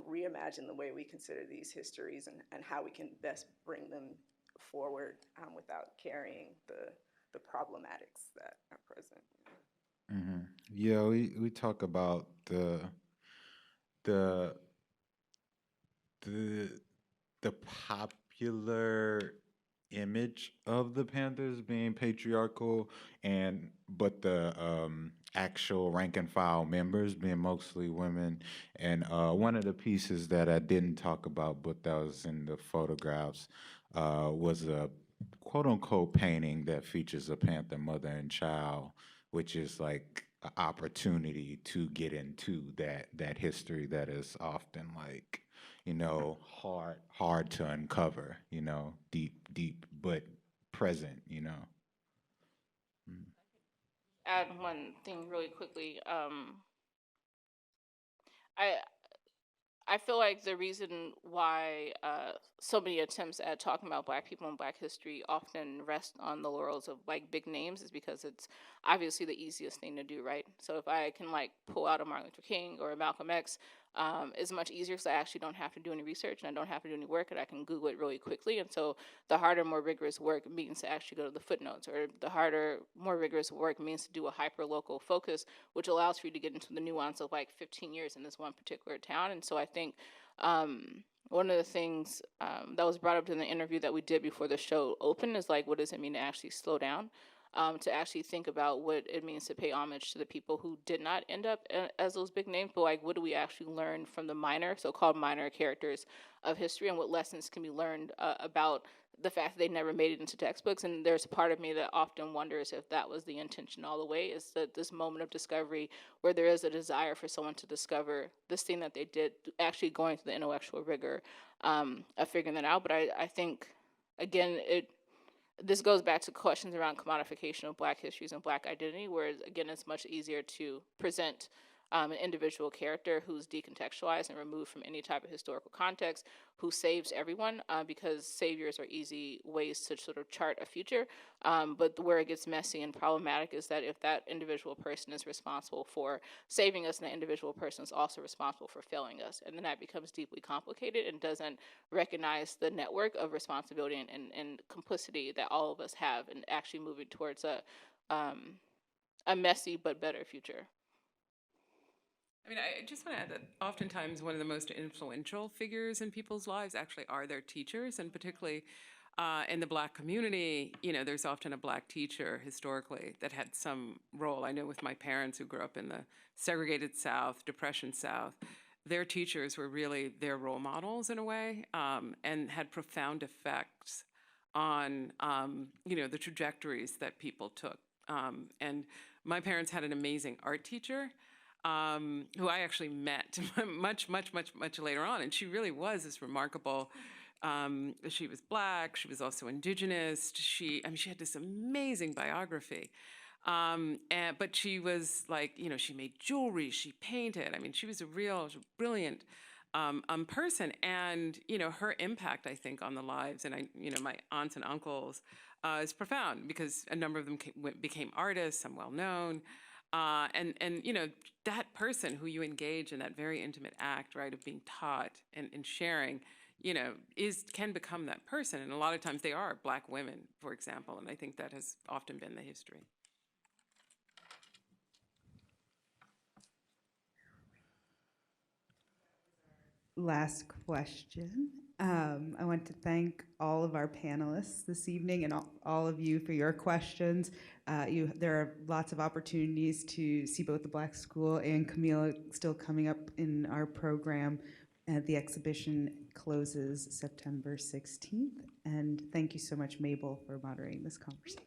reimagine the way we consider these histories, and how we can best bring them forward without carrying the problematics that are present. Yeah, we talk about the the the popular image of the Panthers being patriarchal, and but the actual rank and file members being mostly women. And one of the pieces that I didn't talk about, but that was in the photographs, was a quote unquote painting that features a Panther mother and child, which is like an opportunity to get into that history that is often like, hard to uncover, deep but present. Add one thing really quickly. I I feel like the reason why so many attempts at talking about Black people and Black history often rest on the laurels of like big names is because it's obviously the easiest thing to do, right? So if I can like pull out a Martin Luther King or a Malcolm X, it's much easier because I actually don't have to do any research and I don't have to do any work, and I can Google it really quickly. And so the harder, more rigorous work means to actually go to the footnotes, or the harder, more rigorous work means to do a hyper local focus, which allows for you to get into the nuance of like 15 years in this one particular town. And so I think one of the things that was brought up in the interview that we did before the show opened is like, what does it mean to actually slow down? To actually think about what it means to pay homage to the people who did not end up as those big names, but like, what do we actually learn from the minor, so-called minor characters of history, and what lessons can be learned about the fact that they never made it into textbooks? And there's a part of me that often wonders if that was the intention all the way, is that this moment of discovery where there is a desire for someone to discover this thing that they did, actually going through the intellectual rigor of figuring that out. But I think, again, this goes back to questions around commodification of Black histories and Black identity, where, again, it's much easier to present an individual character who's decontextualized and removed from any type of historical context, who saves everyone, because saviors are easy ways to sort of chart a future. But where it gets messy and problematic is that if that individual person is responsible for saving us, and the individual person is also responsible for failing us, and then that becomes deeply complicated and doesn't recognize the network of responsibility and complicity that all of us have in actually moving towards a messy but better future. I mean, I just want to add that oftentimes one of the most influential figures in people's lives actually are their teachers, and particularly in the Black community, you know, there's often a Black teacher historically that had some role. I know with my parents who grew up in the segregated South, Depression South, their teachers were really their role models in a way, and had profound effects on, you know, the trajectories that people took. And my parents had an amazing art teacher who I actually met much later on. And she really was this remarkable, she was Black, she was also Indigenous. She had this amazing biography. But she was like, you know, she made jewelry, she painted. I mean, she was a real brilliant person. And, you know, her impact, I think, on the lives, and you know, my aunts and uncles is profound, because a number of them became artists, some well-known. And you know, that person who you engage in that very intimate act, right, of being taught and sharing, you know, can become that person. And a lot of times they are Black women, for example, and I think that has often been the history. Last question. I want to thank all of our panelists this evening and all of you for your questions. There are lots of opportunities to see both the Black School and Kameelah still coming up in our program. The exhibition closes September 16th. And thank you so much, Mabel, for moderating this conversation.